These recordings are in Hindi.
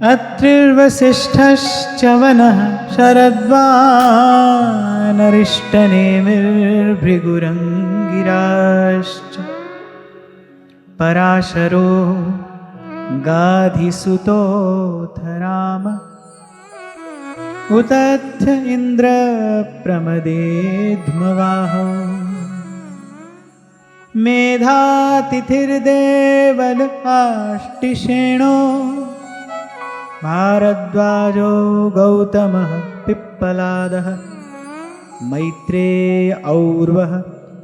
अत्रिर्वसिष्ठश्च वनः शरद्वानरिष्टनेमिर्भृगुरङ्गिराश्च पराशरो गाधिसुतोऽथ राम उतत्थ इन्द्रप्रमदेध्मवाहो मेधातिथिर्देवल आष्टिषेणो भारद्वाजो गौतमः पिप्पलादः मैत्रेय और्वः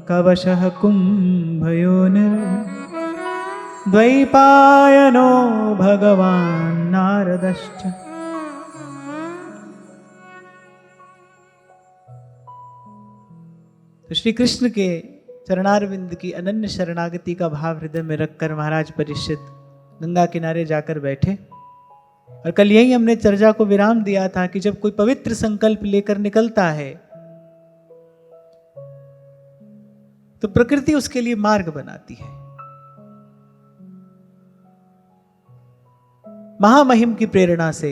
कवशः कुम्भयोनिर्द्वैपायनो भगवान् नारदश्च। तो श्री कृष्ण के चरणारविंद की अनन्य शरणागति का भाव हृदय में रखकर महाराज परीक्षित गंगा किनारे जाकर बैठे। और कल यही हमने चर्चा को विराम दिया था कि जब कोई पवित्र संकल्प लेकर निकलता है तो प्रकृति उसके लिए मार्ग बनाती है। महामहिम की प्रेरणा से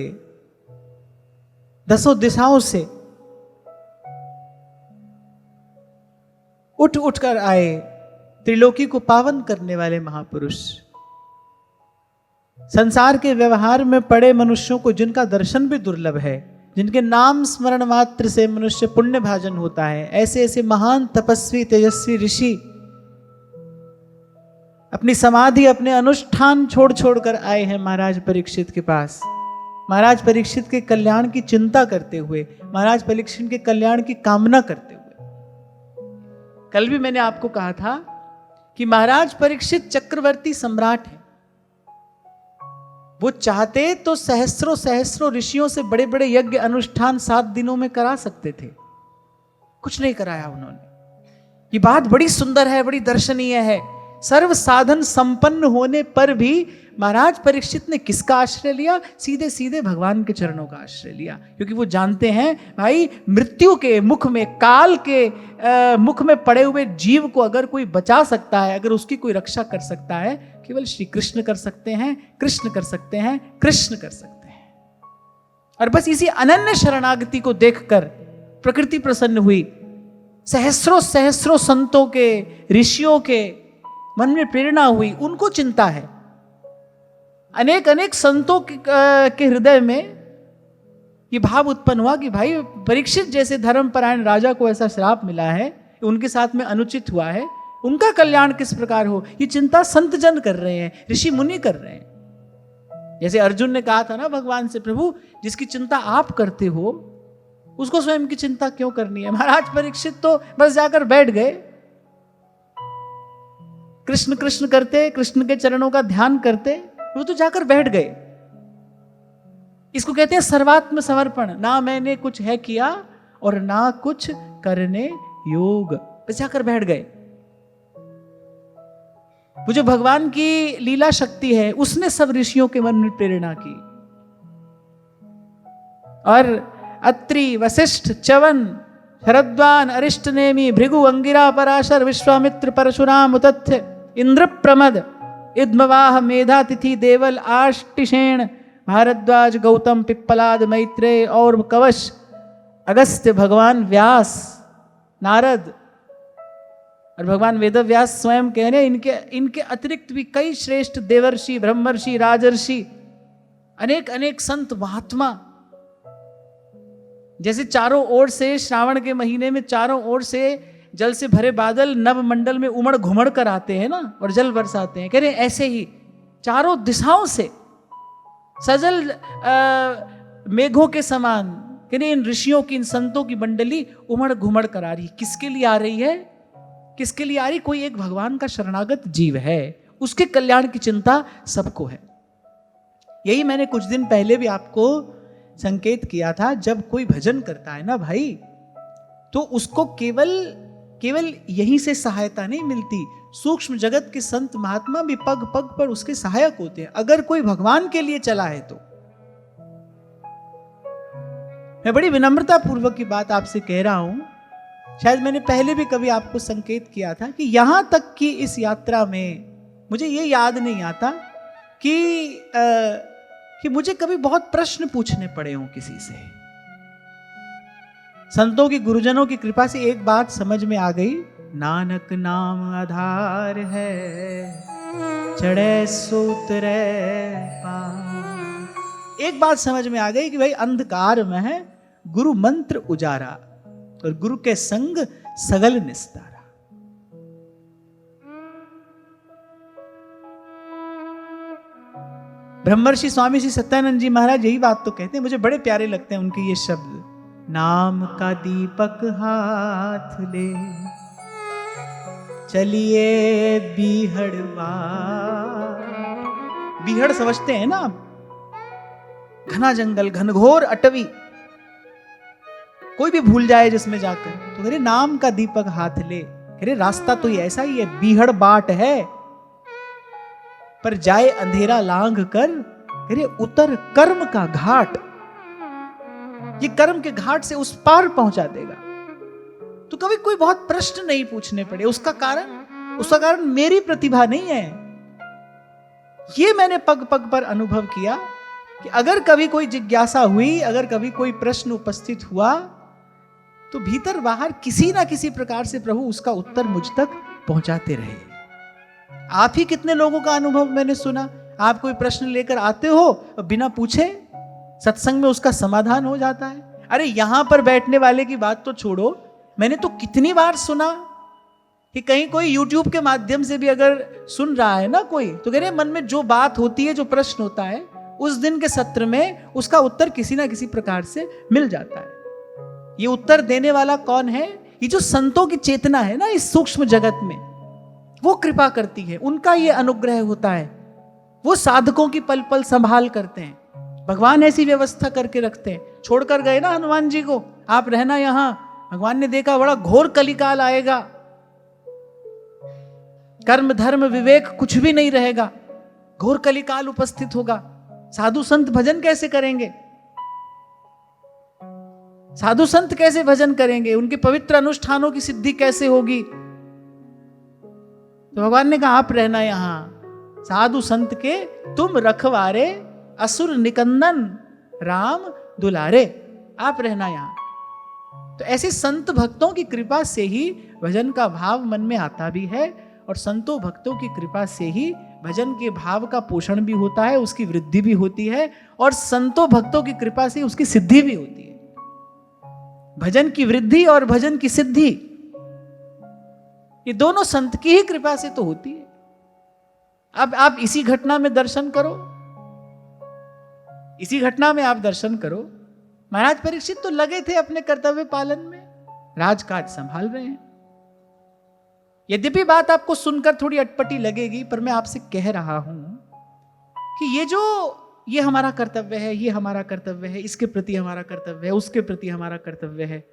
दसों दिशाओं से उठ उठकर आए त्रिलोकी को पावन करने वाले महापुरुष, संसार के व्यवहार में पड़े मनुष्यों को जिनका दर्शन भी दुर्लभ है, जिनके नाम स्मरण मात्र से मनुष्य पुण्य भाजन होता है, ऐसे ऐसे महान तपस्वी तेजस्वी ऋषि अपनी समाधि अपने अनुष्ठान छोड़ छोड़ कर आए हैं महाराज परीक्षित के पास। महाराज परीक्षित के कल्याण की चिंता करते हुए, महाराज परीक्षित के कल्याण की कामना करते हुए। कल भी मैंने आपको कहा था कि महाराज परीक्षित चक्रवर्ती सम्राट है। वो चाहते तो सहस्रों सहस्रों ऋषियों से बड़े बड़े यज्ञ अनुष्ठान 7 दिनों में करा सकते थे, कुछ नहीं कराया उन्होंने। ये बात बड़ी सुंदर है, बड़ी दर्शनीय है। सर्व साधन संपन्न होने पर भी महाराज परीक्षित ने किसका आश्रय लिया? सीधे सीधे भगवान के चरणों का आश्रय लिया, क्योंकि वो जानते हैं भाई मृत्यु के मुख में, काल के मुख में पड़े हुए जीव को अगर कोई बचा सकता है, अगर उसकी कोई रक्षा कर सकता है, केवल श्री कृष्ण कर सकते हैं, कृष्ण कर सकते हैं, कृष्ण कर सकते हैं। और बस इसी अनन्य शरणागति को देखकर प्रकृति प्रसन्न हुई। सहस्रों सहस्रों संतों के, ऋषियों के मन में प्रेरणा हुई, उनको चिंता है। अनेक अनेक संतों के हृदय में ये भाव उत्पन्न हुआ कि भाई परीक्षित जैसे धर्मपरायण राजा को ऐसा श्राप मिला है, उनके साथ में अनुचित हुआ है, उनका कल्याण किस प्रकार हो, ये चिंता संत जन कर रहे हैं, ऋषि मुनि कर रहे हैं। जैसे अर्जुन ने कहा था ना भगवान से, प्रभु जिसकी चिंता आप करते हो उसको स्वयं की चिंता क्यों करनी है। महाराज परीक्षित तो बस जाकर बैठ गए, कृष्ण कृष्ण करते, कृष्ण के चरणों का ध्यान करते, वो तो जाकर बैठ गए। इसको कहते हैं सर्वात्म समर्पण। ना मैंने कुछ है किया और ना कुछ करने योग, बस जाकर बैठ गए। वो जो भगवान की लीला शक्ति है उसने सब ऋषियों के मन में प्रेरणा की। और अत्रि वशिष्ठ च्यवन शरद्वान अरिष्टनेमि भृगु अंगिरा पराशर विश्वामित्र परशुराम उतथ्य इंद्र प्रमद इद्मवाह मेधातिथि देवल आष्टिषेण भारद्वाज गौतम पिप्पलाद मैत्रेय और कवश अगस्त्य भगवान व्यास नारद और भगवान वेदव्यास स्वयं कह रहे हैं इनके अतिरिक्त भी कई श्रेष्ठ देवर्षि ब्रह्मर्षि राजर्षि अनेक अनेक संत महात्मा। जैसे चारों ओर से श्रावण के महीने में चारों ओर से जल से भरे बादल नव मंडल में उमड़ घुमड़ कर आते हैं ना और जल बरसाते हैं, कह रहे ऐसे ही चारों दिशाओं से सजल मेघों के समान कह रहे इन ऋषियों की इन संतों की मंडली उमड़ घुमड़ कर आ रही है। किसके लिए आ रही है? किसके लिए आ रही? कोई एक भगवान का शरणागत जीव है, उसके कल्याण की चिंता सबको है। यही मैंने कुछ दिन पहले भी आपको संकेत किया था, जब कोई भजन करता है ना भाई, तो उसको केवल यहीं से सहायता नहीं मिलती, सूक्ष्म जगत के संत महात्मा भी पग पग पर उसके सहायक होते हैं। अगर कोई भगवान के लिए चला है तो मैं बड़ी विनम्रता पूर्वक की बात आपसे कह रहा हूं, शायद मैंने पहले भी कभी आपको संकेत किया था कि यहां तक कि इस यात्रा में मुझे ये याद नहीं आता कि कि मुझे कभी बहुत प्रश्न पूछने पड़े हों किसी से। संतों की, गुरुजनों की कृपा से एक बात समझ में आ गई, नानक नाम आधार है, चढ़े सूतरे पार। एक बात समझ में आ गई कि भाई अंधकार में है गुरु मंत्र उजारा, और गुरु के संग सगल निस्तारा। ब्रह्मर्षि स्वामी श्री सत्यानंद जी महाराज यही बात तो कहते हैं, मुझे बड़े प्यारे लगते हैं उनके ये शब्द, नाम का दीपक हाथ ले चलिए बीहड़वा। बीहड़ समझते हैं ना आप? घना जंगल, घनघोर अटवी, कोई भी भूल जाए जिसमें जाकर, तो कह रहे नाम का दीपक हाथ ले। कह रहे रास्ता तो ये ऐसा ही है, बीहड़ बाट है, पर जाए अंधेरा लांघ कर, कह रहे उतर कर्म का घाट। ये कर्म के घाट से उस पार पहुंचा देगा। तो कभी कोई बहुत प्रश्न नहीं पूछने पड़े। उसका कारण मेरी प्रतिभा नहीं है। ये मैंने पग पग पर अनुभव किया कि अगर कभी कोई जिज्ञासा हुई, अगर कभी कोई प्रश्न उपस्थित हुआ, तो भीतर बाहर किसी ना किसी प्रकार से प्रभु उसका उत्तर मुझ तक पहुंचाते रहे। आप ही कितने लोगों का अनुभव मैंने सुना, आप कोई प्रश्न लेकर आते हो, बिना पूछे सत्संग में उसका समाधान हो जाता है। अरे यहां पर बैठने वाले की बात तो छोड़ो, मैंने तो कितनी बार सुना कि कहीं कोई YouTube के माध्यम से भी अगर सुन रहा है ना कोई, तो कह रहे मन में जो बात होती है, जो प्रश्न होता है, उस दिन के सत्र में उसका उत्तर किसी ना किसी प्रकार से मिल जाता है। ये उत्तर देने वाला कौन है? ये जो संतों की चेतना है ना इस सूक्ष्म जगत में, वो कृपा करती है, उनका ये अनुग्रह होता है। वो साधकों की पल पल संभाल करते हैं। भगवान ऐसी व्यवस्था करके रखते हैं। छोड़कर गए ना हनुमान जी को, आप रहना यहां। भगवान ने देखा बड़ा घोर कलिकाल आएगा, कर्म धर्म विवेक कुछ भी नहीं रहेगा, घोर कलिकाल उपस्थित होगा। साधु संत भजन कैसे करेंगे? साधु संत कैसे भजन करेंगे? उनके पवित्र अनुष्ठानों की सिद्धि कैसे होगी? तो भगवान ने कहा आप रहना यहां, साधु संत के तुम रखवारे, असुर निकंदन राम दुलारे। आप रहना यहां। तो ऐसे संत भक्तों की कृपा से ही भजन का भाव मन में आता भी है, और संतों भक्तों की कृपा से ही भजन के भाव का पोषण भी होता है, उसकी वृद्धि भी होती है, और संतों भक्तों की कृपा से उसकी सिद्धि भी होती है। भजन की वृद्धि और भजन की सिद्धि, ये दोनों संत की ही कृपा से तो होती है। अब आप इसी घटना में दर्शन करो, इसी घटना में आप दर्शन करो। महाराज परीक्षित तो लगे थे अपने कर्तव्य पालन में, राजकाज संभाल रहे हैं। यद्यपि बात आपको सुनकर थोड़ी अटपटी लगेगी, पर मैं आपसे कह रहा हूं कि ये हमारा कर्तव्य है, ये हमारा कर्तव्य है, इसके प्रति हमारा कर्तव्य है, उसके प्रति हमारा कर्तव्य है,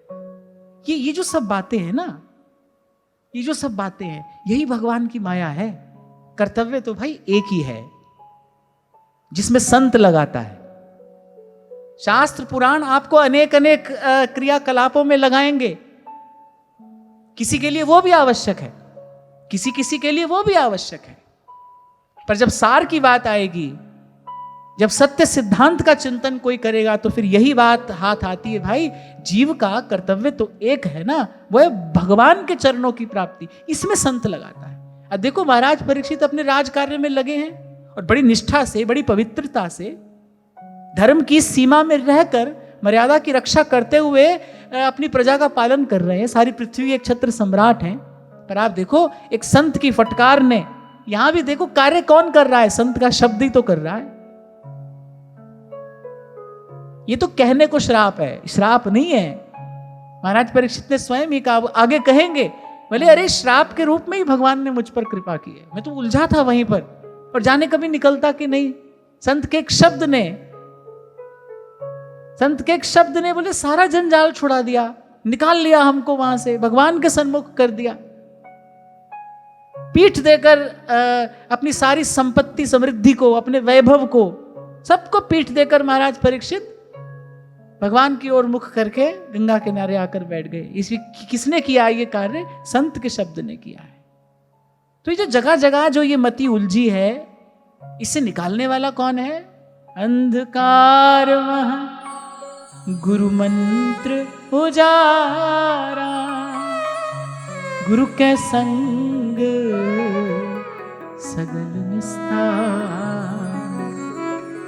ये जो सब बातें हैं ना, ये जो सब बातें हैं, यही भगवान की माया है। कर्तव्य तो भाई एक ही है जिसमें संत लगाता है। शास्त्र पुराण आपको अनेक अनेक क्रियाकलापों में लगाएंगे। किसी के लिए वो भी आवश्यक है, किसी के लिए वो भी आवश्यक है, पर जब सार की बात आएगी, जब सत्य सिद्धांत का चिंतन कोई करेगा, तो फिर यही बात हाथ आती है, भाई जीव का कर्तव्य तो एक है ना, वो है भगवान के चरणों की प्राप्ति। इसमें संत लगाता है। अब देखो महाराज परीक्षित अपने राज कार्य में लगे हैं, और बड़ी निष्ठा से, बड़ी पवित्रता से, धर्म की सीमा में रहकर, मर्यादा की रक्षा करते हुए अपनी प्रजा का पालन कर रहे हैं। सारी पृथ्वी एक छत्र सम्राट हैं। पर आप देखो एक संत की फटकार ने, यहां भी देखो कार्य कौन कर रहा है? संत का शब्द ही तो कर रहा है। ये तो कहने को श्राप है, श्राप नहीं है। महाराज परीक्षित ने स्वयं ही कहा, आगे कहेंगे, बोले अरे श्राप के रूप में ही भगवान ने मुझ पर कृपा की है। मैं तो उलझा था वहीं पर, और जाने कभी निकलता कि नहीं। संत के एक शब्द ने बोले सारा जंजाल छुड़ा दिया, निकाल लिया हमको वहां से, भगवान के सन्मुख कर दिया। पीठ देकर अपनी सारी संपत्ति समृद्धि को, अपने वैभव को, सबको पीठ देकर महाराज परीक्षित भगवान की ओर मुख करके गंगा किनारे आकर बैठ गए। इसमें किसने किया ये कार्य? संत के शब्द ने किया है। तो ये जो जगह जगह जो ये मति उलझी है, इससे निकालने वाला कौन है? अंधकार वहाँ गुरु मंत्र उजारा, गुरु के संग सगल निस्तार।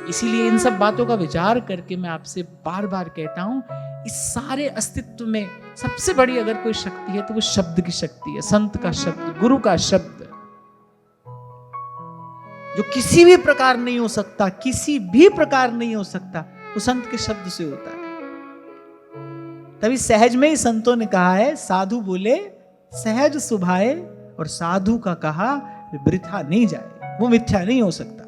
इसीलिए इन सब बातों का विचार करके मैं आपसे बार बार कहता हूं, इस सारे अस्तित्व में सबसे बड़ी अगर कोई शक्ति है तो वो शब्द की शक्ति है, संत का शब्द, गुरु का शब्द, जो किसी भी प्रकार नहीं हो सकता, किसी भी प्रकार नहीं हो सकता, वो संत के शब्द से होता है। तभी सहज में ही संतों ने कहा है, साधु बोले सहज सुभाए, और साधु का कहा वृथा नहीं जाए, वो मिथ्या नहीं हो सकता।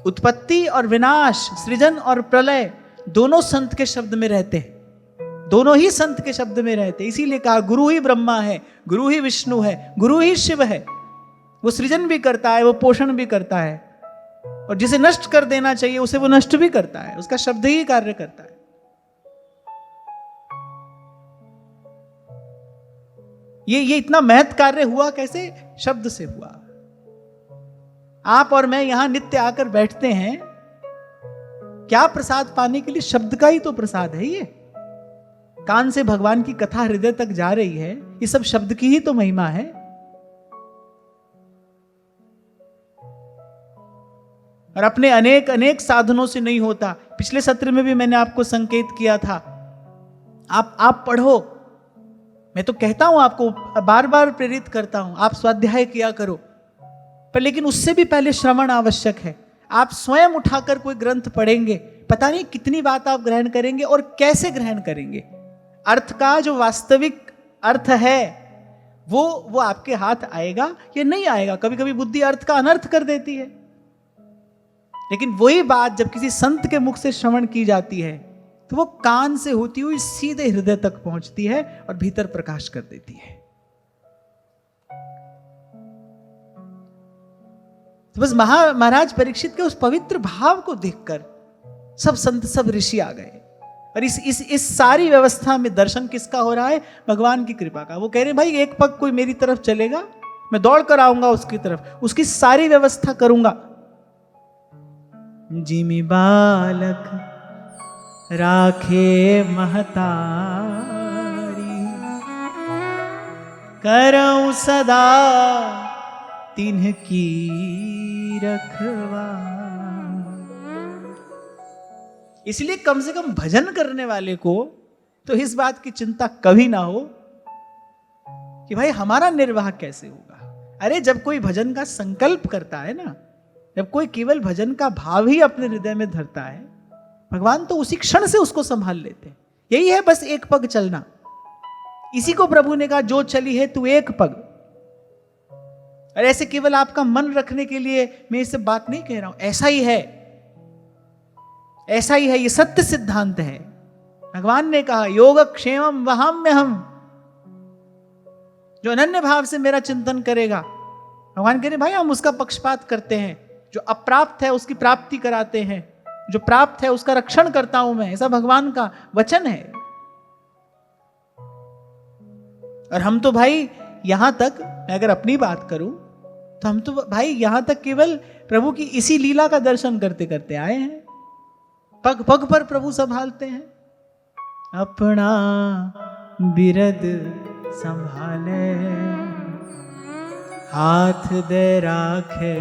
उत्पत्ति और विनाश, सृजन और प्रलय दोनों संत के शब्द में रहते हैं, दोनों ही संत के शब्द में रहते हैं। इसीलिए कहा गुरु ही ब्रह्मा है, गुरु ही विष्णु है, गुरु ही शिव है। वो सृजन भी करता है, वो पोषण भी करता है, और जिसे नष्ट कर देना चाहिए उसे वो नष्ट भी करता है, उसका शब्द ही कार्य करता है। ये इतना महत् कार्य हुआ कैसे? शब्द से हुआ। आप और मैं यहां नित्य आकर बैठते हैं, क्या प्रसाद पाने के लिए? शब्द का ही तो प्रसाद है। ये कान से भगवान की कथा हृदय तक जा रही है, ये सब शब्द की ही तो महिमा है। और अपने अनेक अनेक साधनों से नहीं होता। पिछले सत्र में भी मैंने आपको संकेत किया था, आप पढ़ो, मैं तो कहता हूं आपको, बार बार प्रेरित करता हूं, आप स्वाध्याय किया करो, पर लेकिन उससे भी पहले श्रवण आवश्यक है। आप स्वयं उठाकर कोई ग्रंथ पढ़ेंगे, पता नहीं कितनी बात आप ग्रहण करेंगे और कैसे ग्रहण करेंगे। अर्थ का जो वास्तविक अर्थ है वो आपके हाथ आएगा या नहीं आएगा। कभी कभी बुद्धि अर्थ का अनर्थ कर देती है, लेकिन वही बात जब किसी संत के मुख से श्रवण की जाती है तो वो कान से होती हुई सीधे हृदय तक पहुंचती है और भीतर प्रकाश कर देती है। तो बस महाराज परीक्षित के उस पवित्र भाव को देखकर सब संत, सब ऋषि आ गए। और इस सारी व्यवस्था में दर्शन किसका हो रहा है? भगवान की कृपा का। वो कह रहे भाई एक पग कोई मेरी तरफ चलेगा, मैं दौड़ कर आऊंगा उसकी तरफ, उसकी सारी व्यवस्था करूंगा। जिमि बालक राखे महतारी, करऊं सदा तिन्ह की रखवा। इसलिए कम से कम भजन करने वाले को तो इस बात की चिंता कभी ना हो कि भाई हमारा निर्वाह कैसे होगा। अरे जब कोई भजन का संकल्प करता है ना, जब कोई केवल भजन का भाव ही अपने हृदय में धरता है, भगवान तो उसी क्षण से उसको संभाल लेते हैं। यही है बस एक पग चलना। इसी को प्रभु ने कहा, जो चली है तू एक पग। और ऐसे केवल आपका मन रखने के लिए मैं इससे बात नहीं कह रहा हूं, ऐसा ही है, ऐसा ही है, ये सत्य सिद्धांत है। भगवान ने कहा योगक्षेमम वहाम्यहम्, जो अनन्य भाव से मेरा चिंतन करेगा। भगवान कह रहे भाई हम उसका पक्षपात करते हैं, जो अप्राप्त है उसकी प्राप्ति कराते हैं, जो प्राप्त है उसका रक्षण करता हूं मैं, ऐसा भगवान का वचन है। और हम तो भाई यहां तक, मैं अगर अपनी बात करूं तो हम तो भाई यहां तक केवल प्रभु की इसी लीला का दर्शन करते करते आए हैं। पग पग पर प्रभु संभालते हैं। अपना बिरद संभाले, हाथ दे राखे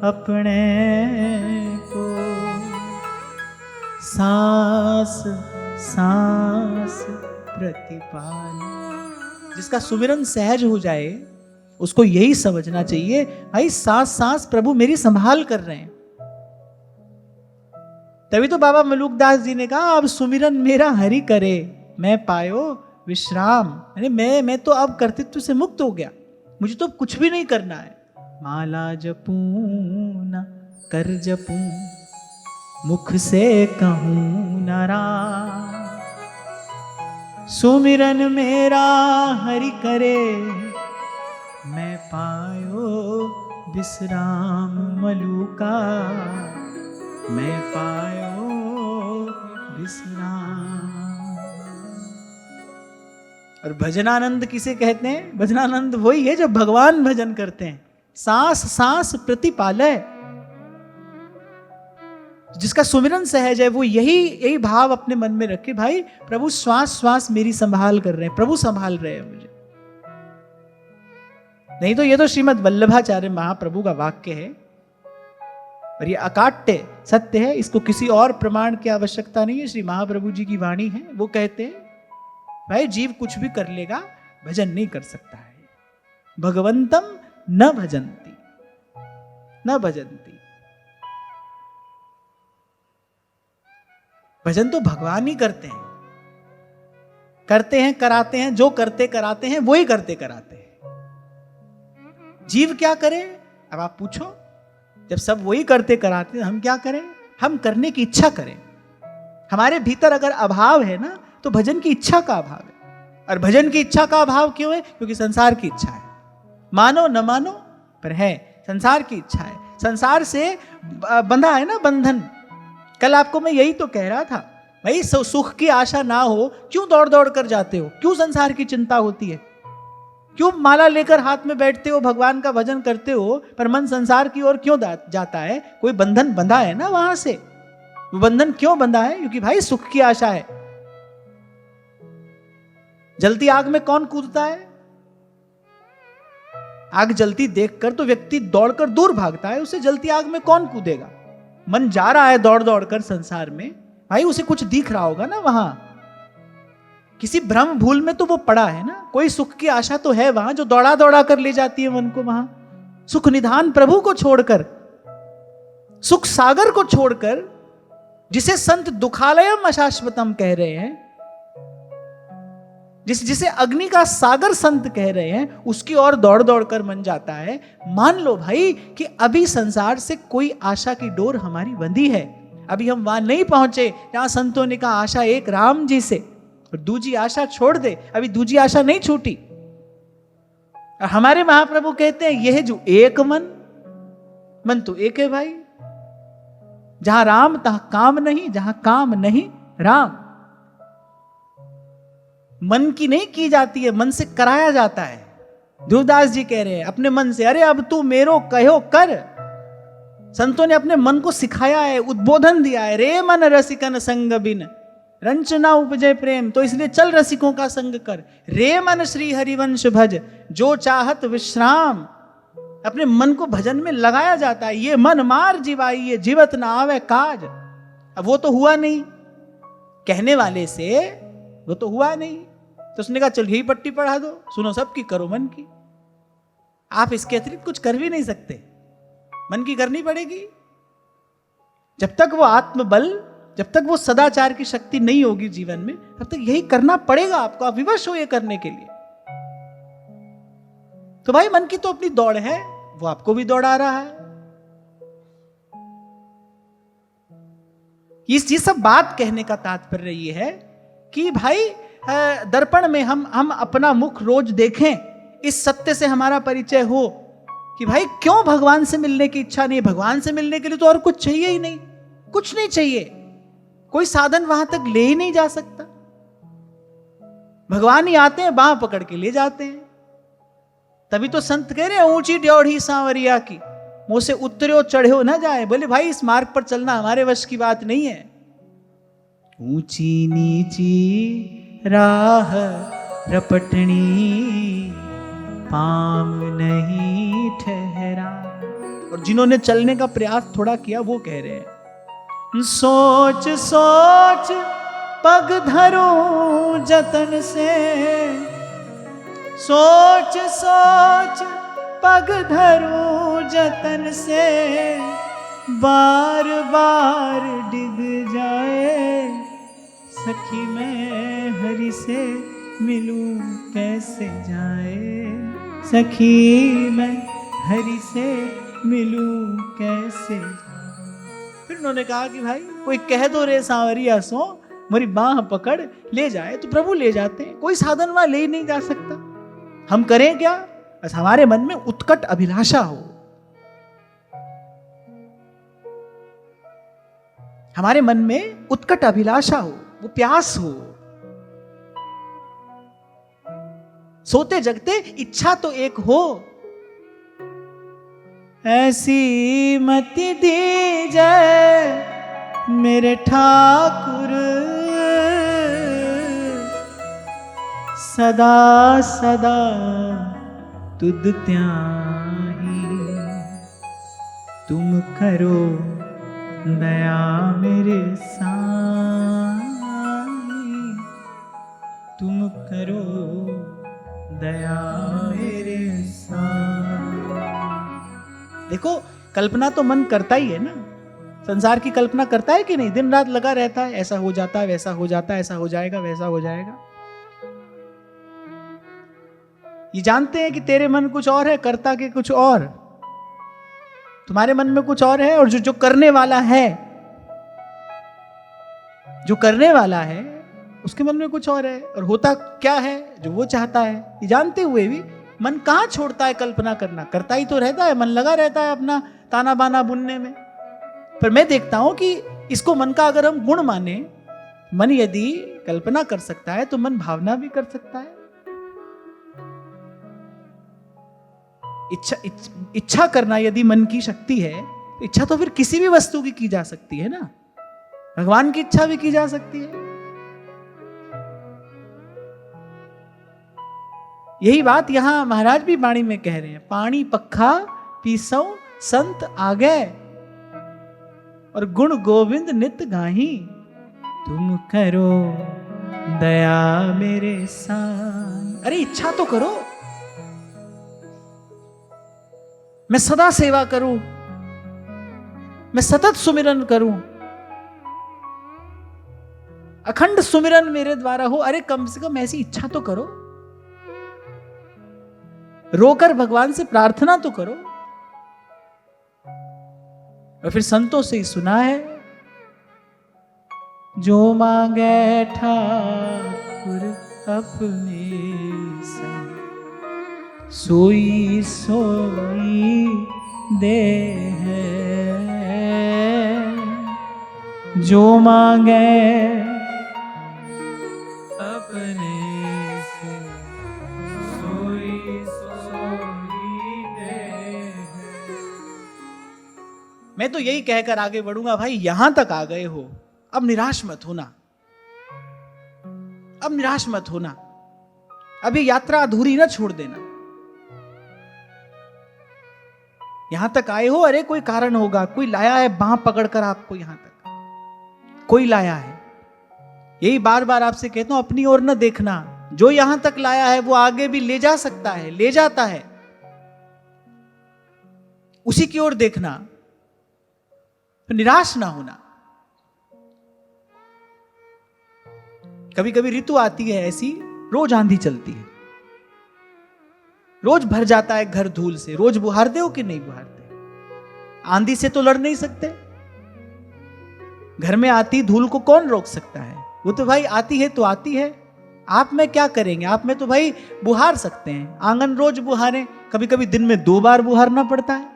अपने को, सांस सांस प्रतिपाले। जिसका सुमिरन सहज हो जाए उसको यही समझना चाहिए भाई सांस सांस प्रभु मेरी संभाल कर रहे हैं। तभी तो बाबा मलुकदास जी ने कहा अब सुमिरन मेरा हरि करे, मैं पायो विश्राम। यानी मैं तो अब कर्तृत्व से मुक्त हो गया, मुझे तो कुछ भी नहीं करना है। माला जपूं न कर जपूं, मुख से कहूं न राम, सुमिरन मेरा हरि करे, मैं पायो विश्राम। मलुका मैं पायो विश्राम। और भजनानंद किसे कहते हैं? भजनानंद वही है जो भगवान भजन करते हैं। सांस सांस प्रतिपालय, जिसका सुमिरन सहज है वो यही भाव अपने मन में रखे, भाई प्रभु श्वास श्वास मेरी संभाल कर रहे हैं, प्रभु संभाल रहे हैं मुझे। नहीं तो ये तो श्रीमद् वल्लभाचार्य महाप्रभु का वाक्य है और ये अकाट्य सत्य है, इसको किसी और प्रमाण की आवश्यकता नहीं है। श्री महाप्रभु जी की वाणी है, वो कहते हैं भाई जीव कुछ भी कर लेगा, भजन नहीं कर सकता है। भगवंतम न भजन्ति, न भजन्ति। भजन तो भगवान ही करते हैं, कराते हैं, जो करते कराते हैं वो ही करते कराते हैं। जीव क्या करे? अब आप पूछो, जब सब वही करते कराते हैं हम क्या करें? हम करने की इच्छा करें। हमारे भीतर अगर अभाव है ना, तो भजन की इच्छा का अभाव है। और भजन की इच्छा का अभाव क्यों है? क्योंकि संसार की इच्छा है, मानो न मानो पर है, संसार की इच्छा है। संसार से बंधा है ना बंधन। कल आपको मैं यही तो कह रहा था, भाई सुख की आशा ना हो, क्यों दौड़ दौड़ कर जाते हो? क्यों संसार की चिंता होती है? क्यों माला लेकर हाथ में बैठते हो, भगवान का भजन करते हो, पर मन संसार की ओर क्यों जाता है? कोई बंधन बंधा है ना वहां से। वो बंधन क्यों बंधा है? क्योंकि भाई सुख की आशा है। जलती आग में कौन कूदता है? आग जलती देखकर तो व्यक्ति दौड़कर दूर भागता है, उसे जलती आग में कौन कूदेगा? मन जा रहा है दौड़ दौड़ कर संसार में, भाई उसे कुछ दिख रहा होगा ना वहां, किसी भ्रम भूल में तो वो पड़ा है ना। कोई सुख की आशा तो है वहां जो दौड़ा दौड़ा कर ले जाती है मन को वहां। सुख निधान प्रभु को छोड़कर, सुख सागर को छोड़कर, जिसे संत दुखालयम अशाश्वतम कह रहे हैं, जिसे अग्नि का सागर संत कह रहे हैं, उसकी ओर दौड़ दौड़ कर मन जाता है। मान लो भाई कि अभी संसार से कोई आशा की डोर हमारी बंधी है, अभी हम वहां नहीं पहुंचे जहां संतों ने कहा आशा एक राम जी से, और दूजी आशा छोड़ दे। अभी दूजी आशा नहीं छूटी। और हमारे महाप्रभु कहते हैं यह जो एक मन तो एक है भाई। जहां राम तहां काम नहीं, जहां काम नहीं राम। मन की नहीं की जाती है, मन से कराया जाता है। ध्रुवदास जी कह रहे हैं अपने मन से, अरे अब तू मेरो कहो कर। संतों ने अपने मन को सिखाया है, उद्बोधन दिया है, रे मन रसिकन संग बिन रंच ना उपजय प्रेम, तो इसलिए चल रसिकों का संग कर। रे मन श्री हरिवंश भज, जो चाहत विश्राम। अपने मन को भजन में लगाया जाता है। ये मन मार जीवाई, ये जीवत ना आवे काज। अब वो तो हुआ नहीं, कहने वाले से वो तो हुआ नहीं, तो उसने कहा चल यही पट्टी पढ़ा दो, सुनो सबकी करो मन की। आप इसके अतिरिक्त कुछ कर भी नहीं सकते, मन की करनी पड़ेगी। जब तक वो आत्मबल, जब तक वो सदाचार की शक्ति नहीं होगी जीवन में, तब तक यही करना पड़ेगा आपको। आप विवश हो ये करने के लिए। तो भाई मन की तो अपनी दौड़ है, वो आपको भी दौड़ा रहा है। ये सब बात कहने का तात्पर्य ये है कि भाई दर्पण में हम अपना मुख रोज देखें, इस सत्य से हमारा परिचय हो कि भाई क्यों भगवान से मिलने की इच्छा नहीं है। भगवान से मिलने के लिए तो और कुछ चाहिए ही नहीं, कुछ नहीं चाहिए, कोई साधन वहां तक ले ही नहीं जा सकता। भगवान ही आते हैं, बांह पकड़ के ले जाते हैं। तभी तो संत कह रहे हैं ऊंची ड्योढ़ी सांवरिया की, मुंह से उतरो चढ़ो ना जाए। बोले भाई इस मार्ग पर चलना हमारे वश की बात नहीं है। ऊंची नीची राह रपटनी, पाम नहीं ठहरा। और जिन्होंने चलने का प्रयास थोड़ा किया वो कह रहे हैं सोच सोच पग धरूं जतन से, सोच सोच पग धरूं जतन से, बार बार डिग जाए सखी मैं हरि से मिलूं कैसे जाए, सखी मैं हरि से मिलूं कैसे जाए। फिर उन्होंने कहा कि भाई कोई कह दो रे सांवरिया सो, मेरी बांह पकड़ ले जाए, तो प्रभु ले जाते हैं। कोई साधन वहां ले ही नहीं जा सकता। हम करें क्या? बस हमारे मन में उत्कट अभिलाषा हो, हमारे मन में उत्कट अभिलाषा हो, वो प्यास हो। सोते जगते इच्छा तो एक हो। ऐसी मति दी जाए मेरे ठाकुर सदा सदा तुद त्याही, तुम करो दया मेरे साईं, तुम करो दया मेरे साईं। देखो, कल्पना तो मन करता ही है ना, संसार की कल्पना करता है कि नहीं? दिन रात लगा रहता है, ऐसा हो जाता है, वैसा हो जाता है, ऐसा हो जाएगा, वैसा हो जाएगा। ये जानते हैं कि तेरे मन कुछ और है, करता के कुछ और, तुम्हारे मन में कुछ और है, और जो करने वाला है, जो करने वाला है उसके मन में कुछ और है, और होता क्या है जो वो चाहता है। ये जानते हुए भी मन कहां छोड़ता है कल्पना करना, करता ही तो रहता है, मन लगा रहता है अपना ताना बाना बुनने में। पर मैं देखता हूं कि इसको मन का अगर हम गुण माने, मन यदि कल्पना कर सकता है तो मन भावना भी कर सकता है। इच्छा करना यदि मन की शक्ति है, तो इच्छा तो फिर किसी भी वस्तु की जा सकती है ना, भगवान की इच्छा भी की जा सकती है। यही बात यहां महाराज भी वाणी में कह रहे हैं, पानी पक्खा पीसौ संत आगे, और गुण गोविंद नित गाही, तुम करो दया मेरे साईं। अरे इच्छा तो करो, मैं सदा सेवा करूं, मैं सतत सुमिरन करूं, अखंड सुमिरन मेरे द्वारा हो। अरे कम से कम ऐसी इच्छा तो करो, रोकर भगवान से प्रार्थना तो करो। और फिर संतों से ही सुना है, जो मांगे ठाकुर अपने संग, सोई सोई दे है, जो मांगे अपने से सोई सोई दे है। मैं तो यही कहकर आगे बढ़ूंगा, भाई यहां तक आ गए हो, अब निराश मत होना, अब निराश मत होना, अभी यात्रा अधूरी ना छोड़ देना। यहां तक आए हो, अरे कोई कारण होगा, कोई लाया है बांह पकड़कर आपको यहां तक, कोई लाया है। यही बार बार आपसे कहता हूं, अपनी ओर न देखना, जो यहां तक लाया है वो आगे भी ले जा सकता है, ले जाता है, उसी की ओर देखना, तो निराश ना होना। कभी कभी ऋतु आती है ऐसी, रोज आंधी चलती है, रोज भर जाता है घर धूल से, रोज बुहारते हो कि नहीं बुहारते? आंधी से तो लड़ नहीं सकते, घर में आती धूल को कौन रोक सकता है? वो तो भाई आती है तो आती है, आप में क्या करेंगे? आप में तो भाई बुहार सकते हैं, आंगन रोज बुहारें, कभी कभी दिन में 2 बार बुहारना पड़ता है।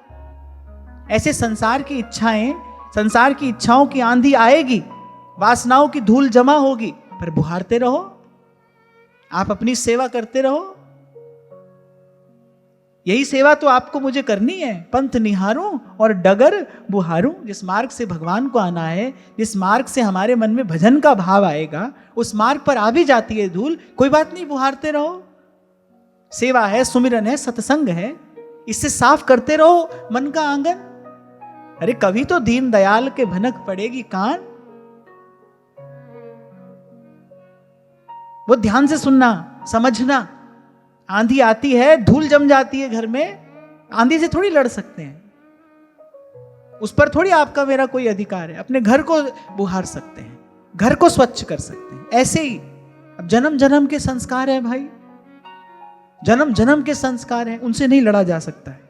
ऐसे संसार की इच्छाएं, संसार की इच्छाओं की आंधी आएगी, वासनाओं की धूल जमा होगी, पर बुहारते रहो, आप अपनी सेवा करते रहो। यही सेवा तो आपको मुझे करनी है, पंथ निहारूं और डगर बुहारूं। जिस मार्ग से भगवान को आना है, जिस मार्ग से हमारे मन में भजन का भाव आएगा, उस मार्ग पर आ भी जाती है धूल, कोई बात नहीं, बुहारते रहो। सेवा है, सुमिरन है, सत्संग है, इससे साफ करते रहो मन का आंगन। अरे कभी तो दीन दयाल के भनक पड़ेगी कान, वो ध्यान से सुनना, समझना। आंधी आती है, धूल जम जाती है घर में, आंधी से थोड़ी लड़ सकते हैं, उस पर थोड़ी आपका मेरा कोई अधिकार है। अपने घर को बुहार सकते हैं, घर को स्वच्छ कर सकते हैं। ऐसे ही अब जन्म जन्म के संस्कार है भाई, जन्म जन्म के संस्कार हैं, उनसे नहीं लड़ा जा सकता है,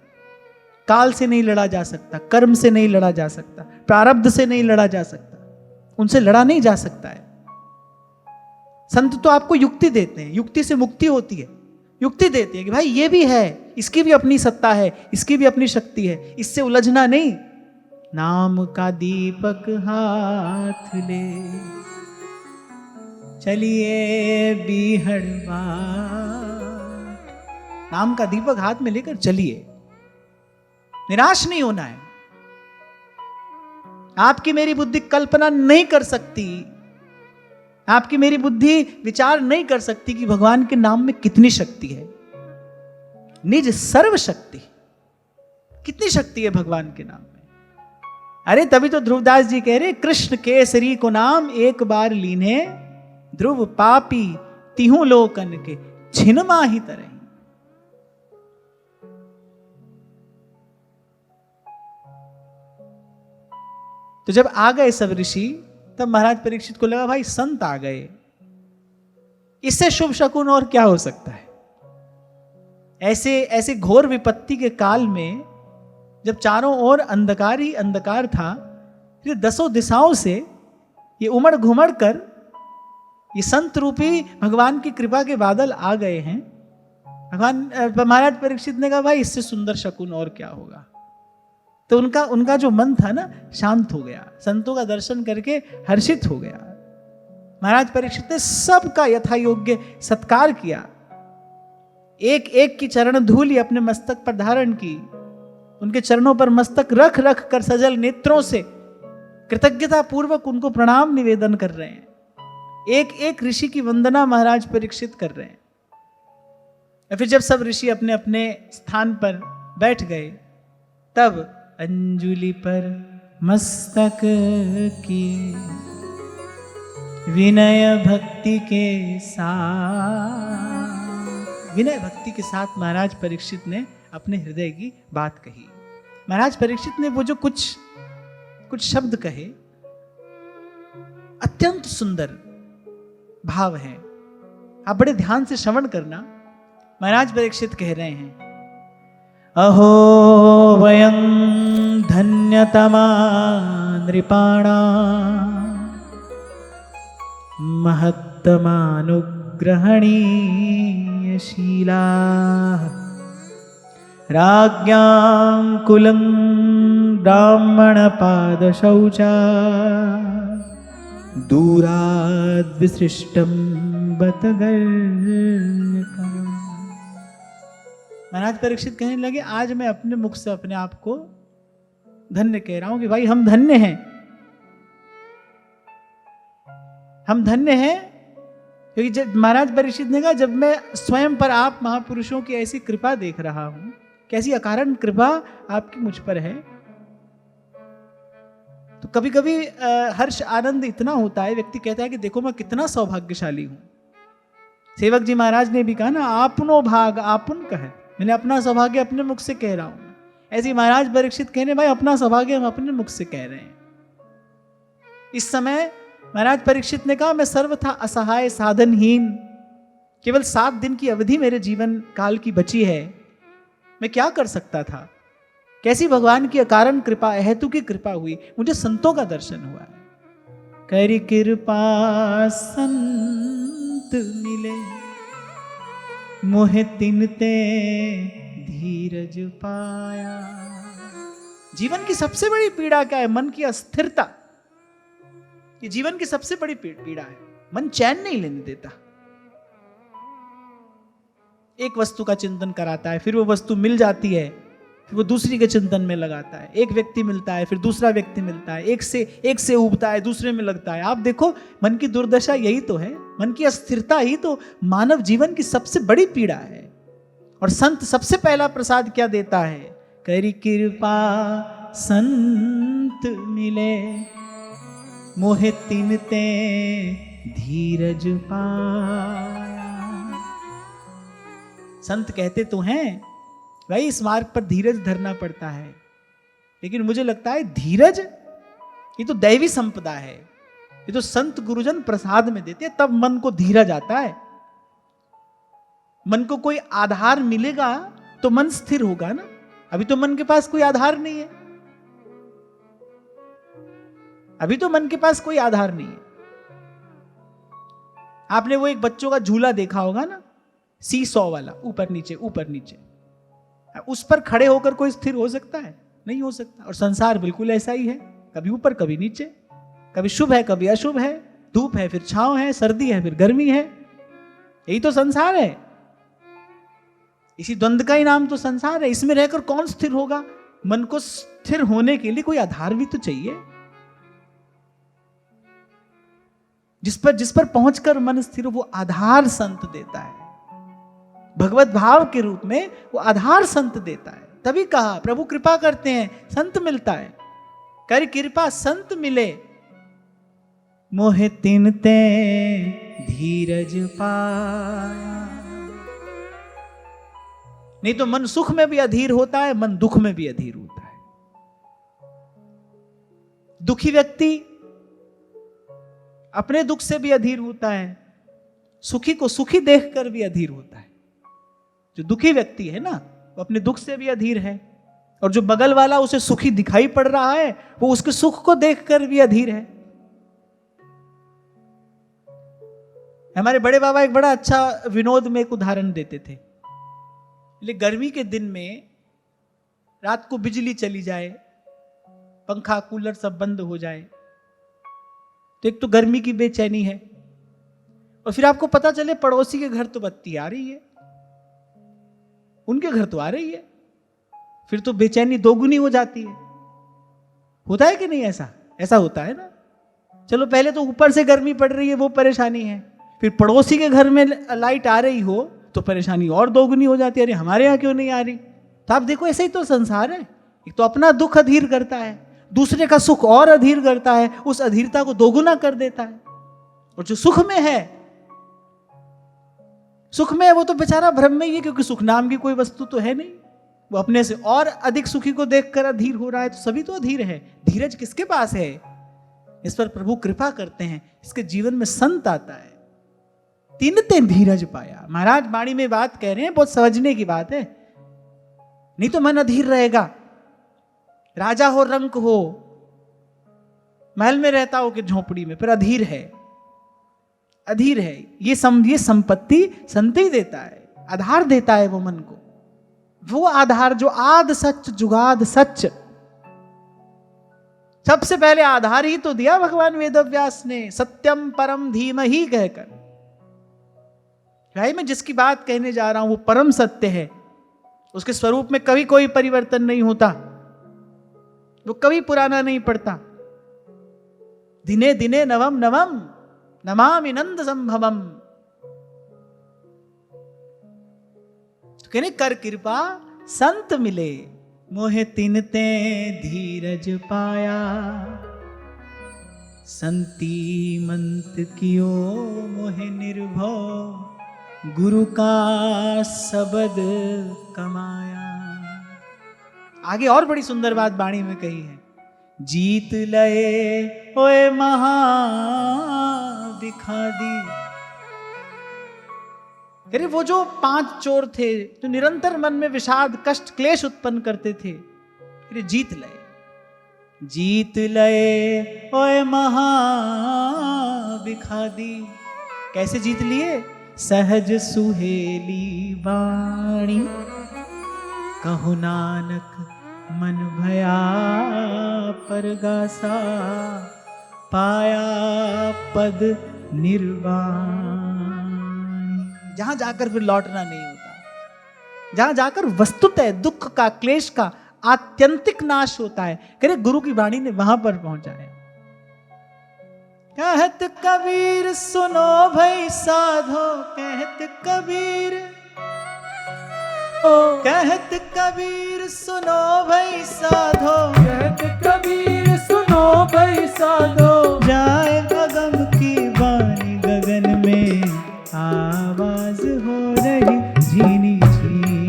काल से नहीं लड़ा जा सकता, कर्म से नहीं लड़ा जा सकता, प्रारब्ध से नहीं लड़ा जा सकता, उनसे लड़ा नहीं जा सकता है। संत तो आपको युक्ति देते हैं, युक्ति से मुक्ति होती है, युक्ति देते हैं कि भाई ये भी है, इसकी भी अपनी सत्ता है, इसकी भी अपनी शक्ति है, इससे उलझना नहीं। नाम का दीपक हाथ ले चलिए बीहड़वा, नाम का दीपक हाथ में लेकर चलिए, निराश नहीं होना है। आपकी मेरी बुद्धि कल्पना नहीं कर सकती, आपकी मेरी बुद्धि विचार नहीं कर सकती कि भगवान के नाम में कितनी शक्ति है। निज सर्व शक्ति, कितनी शक्ति है भगवान के नाम में। अरे तभी तो ध्रुवदास जी कह रहे, कृष्ण केसरी को नाम एक बार लीने, ध्रुव पापी तिहु लोकन के छिन माही तरह। तो जब आ गए सब ऋषि, तब महाराज परीक्षित को लगा भाई संत आ गए, इससे शुभ शकुन और क्या हो सकता है। ऐसे ऐसे घोर विपत्ति के काल में जब चारों ओर अंधकार ही अंधकार था, फिर 10 दिशाओं से ये उमड़ घुमड़ कर ये संत रूपी भगवान की कृपा के बादल आ गए हैं। भगवान महाराज परीक्षित ने कहा भाई इससे सुंदर शकुन और क्या होगा। तो उनका जो मन था ना शांत हो गया, संतों का दर्शन करके हर्षित हो गया। महाराज परीक्षित ने सबका यथा योग्य सत्कार किया, एक एक की चरण धूलि अपने मस्तक पर धारण की, उनके चरणों पर मस्तक रख रख कर सजल नेत्रों से कृतज्ञता पूर्वक उनको प्रणाम निवेदन कर रहे हैं। एक एक ऋषि की वंदना महाराज परीक्षित कर रहे हैं। फिर जब सब ऋषि अपने अपने स्थान पर बैठ गए, तब अंजुलि पर मस्तक किए विनय भक्ति के साथ। विनय भक्ति के साथ महाराज परीक्षित ने अपने हृदय की बात कही। महाराज परीक्षित ने वो जो कुछ शब्द कहे, अत्यंत सुंदर भाव है। आप बड़े ध्यान से श्रवण करना। महाराज परीक्षित कह रहे हैं, अहो वयं धन्यतमा नृपाणा महत्तमानुग्रहणीय शीला राज्ञां कुलं ब्राह्मण पाद शौचा दूराद् विसृष्टं बत गर्यकम्। महाराज परीक्षित कहने लगे, आज मैं अपने मुख से अपने आप को धन्य कह रहा हूं कि भाई हम धन्य हैं, हम धन्य हैं। क्योंकि जब महाराज परीक्षित ने कहा, जब मैं स्वयं पर आप महापुरुषों की ऐसी कृपा देख रहा हूं, कैसी अकारण कृपा आपकी मुझ पर है, तो कभी कभी हर्ष आनंद इतना होता है, व्यक्ति कहता है कि देखो मैं कितना सौभाग्यशाली हूं। सेवक जी महाराज ने भी कहा ना, आपनो भाग आपुन कहे, मैंने अपना सौभाग्य अपने मुख से कह रहा हूं। ऐसे महाराज परीक्षित कहने, भाई अपना सौभाग्य हम अपने मुख से कह रहे हैं। इस समय महाराज परीक्षित ने कहा, मैं सर्वथा असहाय साधनहीन, केवल 7 दिन की अवधि मेरे जीवन काल की बची है, मैं क्या कर सकता था। कैसी भगवान की अकारण कृपा, अहेतु की कृपा हुई, मुझे संतों का दर्शन हुआ है। करी कृपा संत मिले, मोहे तिनते धीरज पाया। जीवन की सबसे बड़ी पीड़ा क्या है? मन की अस्थिरता। ये जीवन की सबसे बड़ी पीड़ा है। मन चैन नहीं लेने देता। एक वस्तु का चिंतन कराता है, फिर वो वस्तु मिल जाती है, फिर वो दूसरी के चिंतन में लगाता है। एक व्यक्ति मिलता है, फिर दूसरा व्यक्ति मिलता है, एक से उबता है, दूसरे में लगता है। आप देखो, मन की दुर्दशा यही तो है। मन की अस्थिरता ही तो मानव जीवन की सबसे बड़ी पीड़ा है। और संत सबसे पहला प्रसाद क्या देता है? करी कृपा संत मिले, मोहे तिनते धीरज पाया। संत कहते तो हैं भाई इस मार्ग पर धीरज धरना पड़ता है, लेकिन मुझे लगता है धीरज ये तो दैवी संपदा है। ये तो संत गुरुजन प्रसाद में देते हैं, तब मन को धीरज आता है। मन को कोई आधार मिलेगा तो मन स्थिर होगा ना। अभी तो मन के पास कोई आधार नहीं है। अभी तो मन के पास कोई आधार नहीं है। आपने वो एक बच्चों का झूला देखा होगा ना, सी सॉ वाला, ऊपर नीचे ऊपर नीचे। उस पर खड़े होकर कोई स्थिर हो सकता है? नहीं हो सकता। और संसार बिल्कुल ऐसा ही है, कभी ऊपर कभी नीचे, कभी शुभ है कभी अशुभ है, धूप है फिर छांव है, सर्दी है फिर गर्मी है। यही तो संसार है। इसी द्वंद्व का ही नाम तो संसार है। इसमें रहकर कौन स्थिर होगा? मन को स्थिर होने के लिए कोई आधार भी तो चाहिए। जिस पर पहुंचकर मन स्थिर हो, वो आधार संत देता है। भगवत भाव के रूप में वो आधार संत देता है। तभी कहा प्रभु कृपा करते हैं, संत मिलता है। कर कृपा संत मिले, मोहे तिन ते धीरज पाया। नहीं तो मन सुख में भी अधीर होता है, मन दुख में भी अधीर होता है। दुखी व्यक्ति अपने दुख से भी अधीर होता है, सुखी को सुखी देखकर भी अधीर होता है। जो दुखी व्यक्ति है ना, वो अपने दुख से भी अधीर है, और जो बगल वाला उसे सुखी दिखाई पड़ रहा है, वो उसके सुख को देखकर भी अधीर है। हमारे बड़े बाबा एक बड़ा अच्छा विनोद में एक उदाहरण देते थे। गर्मी के दिन में रात को बिजली चली जाए, पंखा कूलर सब बंद हो जाए, तो एक तो गर्मी की बेचैनी है, और फिर आपको पता चले पड़ोसी के घर तो बत्ती आ रही है, उनके घर तो आ रही है, फिर तो बेचैनी दोगुनी हो जाती है। होता है कि नहीं? ऐसा होता है ना। चलो पहले तो ऊपर से गर्मी पड़ रही है, वो परेशानी है, फिर पड़ोसी के घर में लाइट आ रही हो तो परेशानी और दोगुनी हो जाती है। अरे हमारे यहाँ क्यों नहीं आ रही? तो आप देखो, ऐसे ही तो संसार है। एक तो अपना दुख अधीर करता है, दूसरे का सुख और अधीर करता है, उस अधीरता को दोगुना कर देता है। और जो सुख में है, वो तो बेचारा भ्रम में ही है, क्योंकि सुख नाम की कोई वस्तु तो है नहीं। वो अपने से और अधिक सुखी को देखकर अधीर हो रहा है, तो सभी तो अधीर है। धीरज किसके पास है? इस पर प्रभु कृपा करते हैं, इसके जीवन में संत आता है। तीन ते धीरज पाया। महाराज वाणी में बात कह रहे हैं, बहुत समझने की बात है, नहीं तो मन अधीर रहेगा। राजा हो, रंक हो, महल में रहता हो कि झोपड़ी में, पर अधीर है। ये संपत्ति संत ही देता है, आधार देता है वो मन को। वो आधार जो आद सच जुगाद सच, सबसे पहले आधार ही तो दिया भगवान वेदव्यास ने, सत्यम परम धीमहि कहकर। भाई मैं जिसकी बात कहने जा रहा हूं वो परम सत्य है, उसके स्वरूप में कभी कोई परिवर्तन नहीं होता, वो कभी पुराना नहीं पड़ता। दिने दिने नवम नवम नमामि नंद संभवम। तो कहने कर कृपा संत मिले, मोहे तिन ते धीरज पाया। संती मंत कियो मोहे निर्भव, गुरु का शब्द कमाया। आगे और बड़ी सुंदर बात वाणी में कही है, जीत लए ओए महा दिखा दी। अरे वो जो 5 चोर थे जो निरंतर मन में विषाद कष्ट क्लेश उत्पन्न करते थे, अरे जीत लए ओए महा दिखा दी। कैसे जीत लिए? सहज सुहेली वाणी, कहु नानक मन भया परगासा। पाया पद निर्वाण। जहां जाकर फिर लौटना नहीं होता, जहां जाकर वस्तुतः दुख का क्लेश का आत्यंतिक नाश होता है। करे गुरु की वाणी ने वहां पर पहुंचाया। कहत कबीर सुनो भई साधो, कहत कबीर, कहत कबीर सुनो भई साधो, कहत कबीर सुनो भई साधो। जाए अगम की वाणी गगन में, आवाज हो रही झीनी झीनी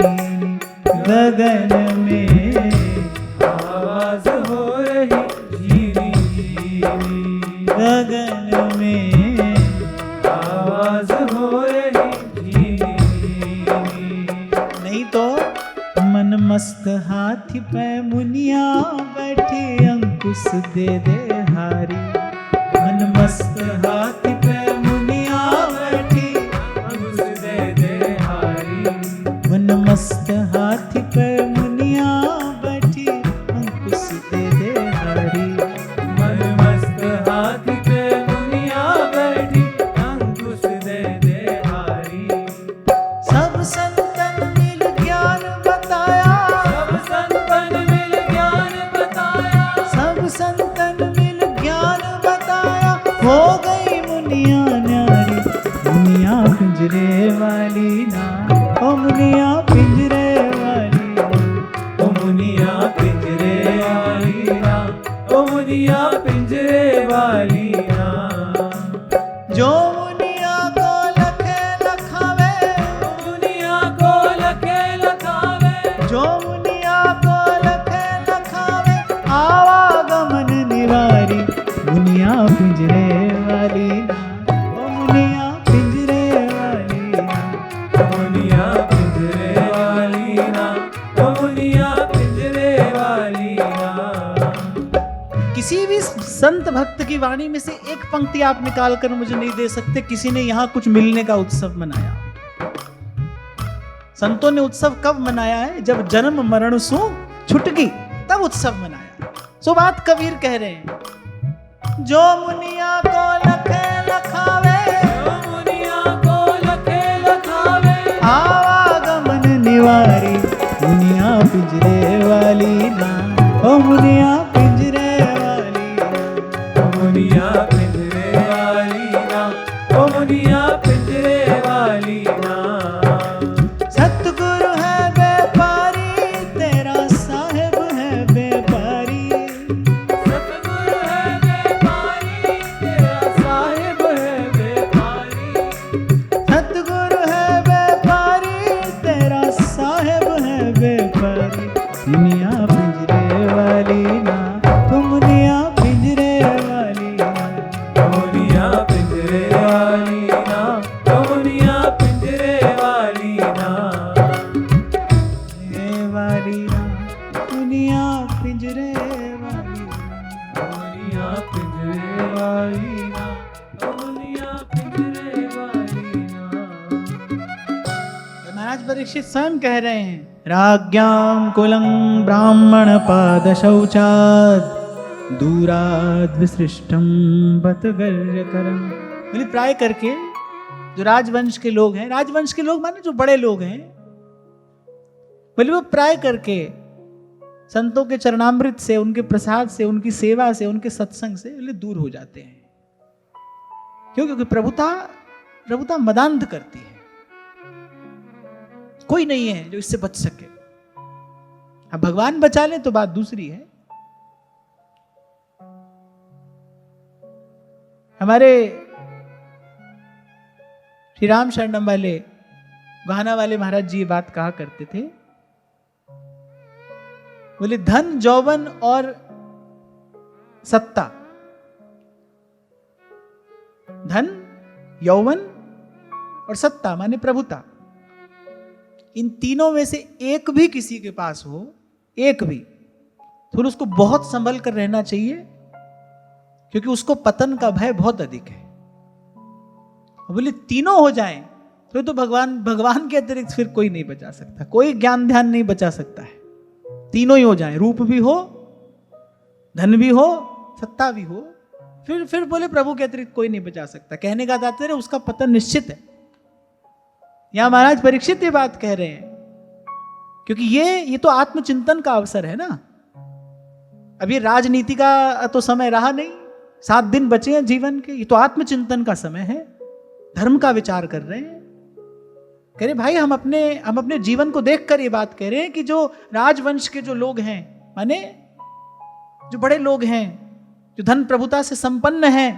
गगन में, आवाज हो रही झीनी झीनी गगन में, आवाज हो रही झीनी झीनी। नहीं तो मन मस्त हाथी पे मुनिया बैठी, अंकुश दे दे हारी। मन मस्त हाथी पे मुनिया बैठी, अंकुश दे दे हारी। मन मस्त हाथी पे मुनिया बैठी, अंकुश दे दे हारी। मन मस्त हाथी पे मुनिया बैठी, अंकुश दे दे हारी। सब संतन मिल ज्ञान बताया, सब संतन मिल ज्ञान बताया, सब संतन मिल ज्ञान बताया। हो गई मुनि मुनिया न्यारी मुनिया पिंजरे वाली ना, ओ मुनिया पिंजरे वाली ना, ओ मुनिया पिंजरे वाली ना, ओ मुनिया पिंजरे वाली ना। जो मुनिया को लखे लखावे, दुनिया को लखे लखावे, जो मुनिया को लखे लखावे, आवागमन निवारी मुनिया पिंजरे वाली ना, ओ मुनिया पिंजरे वाली ना। ओ मुनिया पिंजरे वाली ना, ओ मुनिया पिंजरे वाली ना। किसी भी संत भक्त की वाणी में से एक पंक्ति आप निकाल कर मुझे नहीं दे सकते किसी ने यहां कुछ मिलने का उत्सव मनाया। संतों ने उत्सव कब मनाया है? जब जन्म मरण सु छुटकी, तब उत्सव मनाया। सो बात कबीर कह रहे हैं, जो मुनिया को लखे लखावे, ओ मुनिया को लखे लखावे, आवागमन निवारी मुनिया पिंजरे वाली ना, ओ मुनिया पिंजरे वाली ना। ओ मुनिया पिंजरे वाली ना, ओ मुनिया पिंजरे वाली ना। सतगुरु है व्यापारी, तेरा साहिब है व्यापारी। सतगुरु है व्यापारी, तेरा साहिब है व्यापारी। सतगुरु है व्यापारी, तेरा साहिब है व्यापारी। मुनिया पिंजरे वाली ना, तू मुनिया पिंजरे वाली ना। ओ मुनिया पिंजरे वाली ना, ओ मुनिया पिंजरे वाली ना। पिंजरे वाली ना, मुनिया पिंजरे वाली ना। ओ मुनिया पिंजरे वाली ना, ओ मुनिया पिंजरे वाली ना। महाराज परीक्षित स्वयं कह रहे हैं, राज्ञां कुलं ब्राह्मण पाद शौचाद दूराद विसृष्टम बत गर्यकरम। बोले प्राय करके जो राजवंश के लोग हैं, राजवंश के लोग माने जो बड़े लोग हैं, बोले वो प्राय करके संतों के चरणामृत से, उनके प्रसाद से, उनकी सेवा से, उनके सत्संग से बोले दूर हो जाते हैं। क्यों? क्योंकि प्रभुता मदांध करती है। कोई नहीं है जो इससे बच सके। अब भगवान बचा ले तो बात दूसरी है। हमारे श्री राम शरणम वाले गहाना वाले महाराज जी ये बात कहा करते थे, बोले धन यौवन और सत्ता, धन यौवन और सत्ता माने प्रभुता, इन तीनों में से एक भी किसी के पास हो, एक भी, तो उसको बहुत संभल कर रहना चाहिए, क्योंकि उसको पतन का भय बहुत अधिक है। बोले तीनों हो जाएं तो भगवान के अतिरिक्त फिर कोई नहीं बचा सकता, कोई ज्ञान ध्यान नहीं बचा सकता है। तीनों ही हो जाएं, रूप भी हो, धन भी हो, सत्ता भी हो, फिर बोले प्रभु के अतिरिक्त कोई नहीं बचा सकता। कहने का तात्पर्य उसका पतन निश्चित है। यहां महाराज परीक्षित ये बात कह रहे हैं, क्योंकि ये तो आत्मचिंतन का अवसर है ना। अभी राजनीति का तो समय रहा नहीं, 7 दिन बचे हैं जीवन के, ये तो आत्मचिंतन का समय है। धर्म का विचार कर रहे हैं, कह रहे भाई हम अपने जीवन को देखकर ये बात कह रहे हैं कि जो राजवंश के जो लोग हैं, माने जो बड़े लोग हैं, जो धन प्रभुता से संपन्न हैं,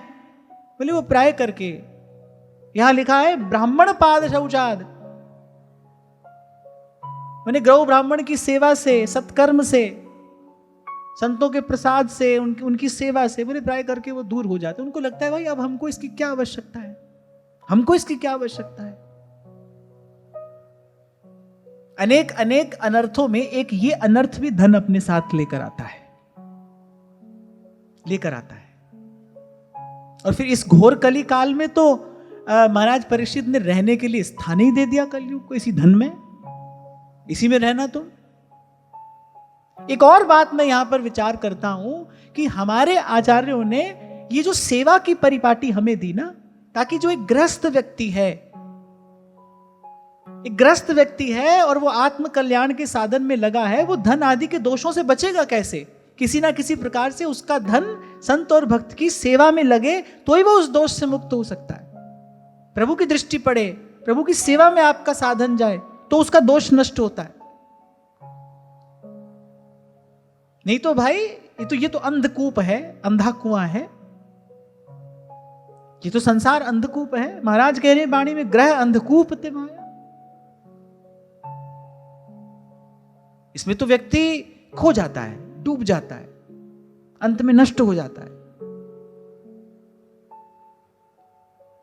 बोले वो प्राय करके, यहां लिखा है ब्राह्मण पाद शौचाद, मैंने गौ ब्राह्मण की सेवा से, सत्कर्म से, संतों के प्रसाद से, उनकी सेवा से बोले प्राय करके वो दूर हो जाते। उनको लगता है भाई अब हमको इसकी क्या आवश्यकता है, हमको इसकी क्या आवश्यकता है। अनेक अनेक अनर्थों में एक ये अनर्थ भी धन अपने साथ लेकर आता है। और फिर इस घोर कली काल में तो महाराज परीक्षित ने रहने के लिए स्थान ही दे दिया कलयुग को, इसी धन में, इसी में रहना। तुम एक और बात मैं यहां पर विचार करता हूं कि हमारे आचार्यों ने ये जो सेवा की परिपाटी हमें दी ना, ताकि जो एक ग्रस्त व्यक्ति है और वो आत्म कल्याण के साधन में लगा है, वो धन आदि के दोषों से बचेगा कैसे? किसी ना किसी प्रकार से उसका धन संत और भक्त की सेवा में लगे तो ही वो उस दोष से मुक्त हो सकता है। प्रभु की दृष्टि पड़े, प्रभु की सेवा में आपका साधन जाए तो उसका दोष नष्ट होता है। नहीं तो भाई ये तो अंधकूप है, अंधा कुआं है, ये तो संसार अंधकूप है। महाराज कह रहे वाणी में, ग्रह अंधकूप ते माया। इसमें तो व्यक्ति खो जाता है, डूब जाता है, अंत में नष्ट हो जाता है।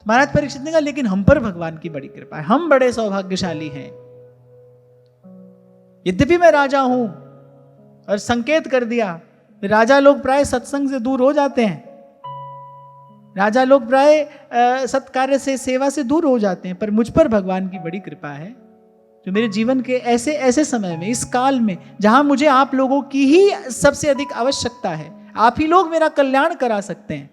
महाराज परीक्षित ने कहा लेकिन हम पर भगवान की बड़ी कृपा है, हम बड़े सौभाग्यशाली हैं। यद्यपि मैं राजा हूं और संकेत कर दिया, राजा लोग प्राय सत्संग से दूर हो जाते हैं, राजा लोग प्राय सत्कार्य से, सेवा से दूर हो जाते हैं, पर मुझ पर भगवान की बड़ी कृपा है जो मेरे जीवन के ऐसे ऐसे समय में, इस काल में जहां मुझे आप लोगों की ही सबसे अधिक आवश्यकता है, आप ही लोग मेरा कल्याण करा सकते हैं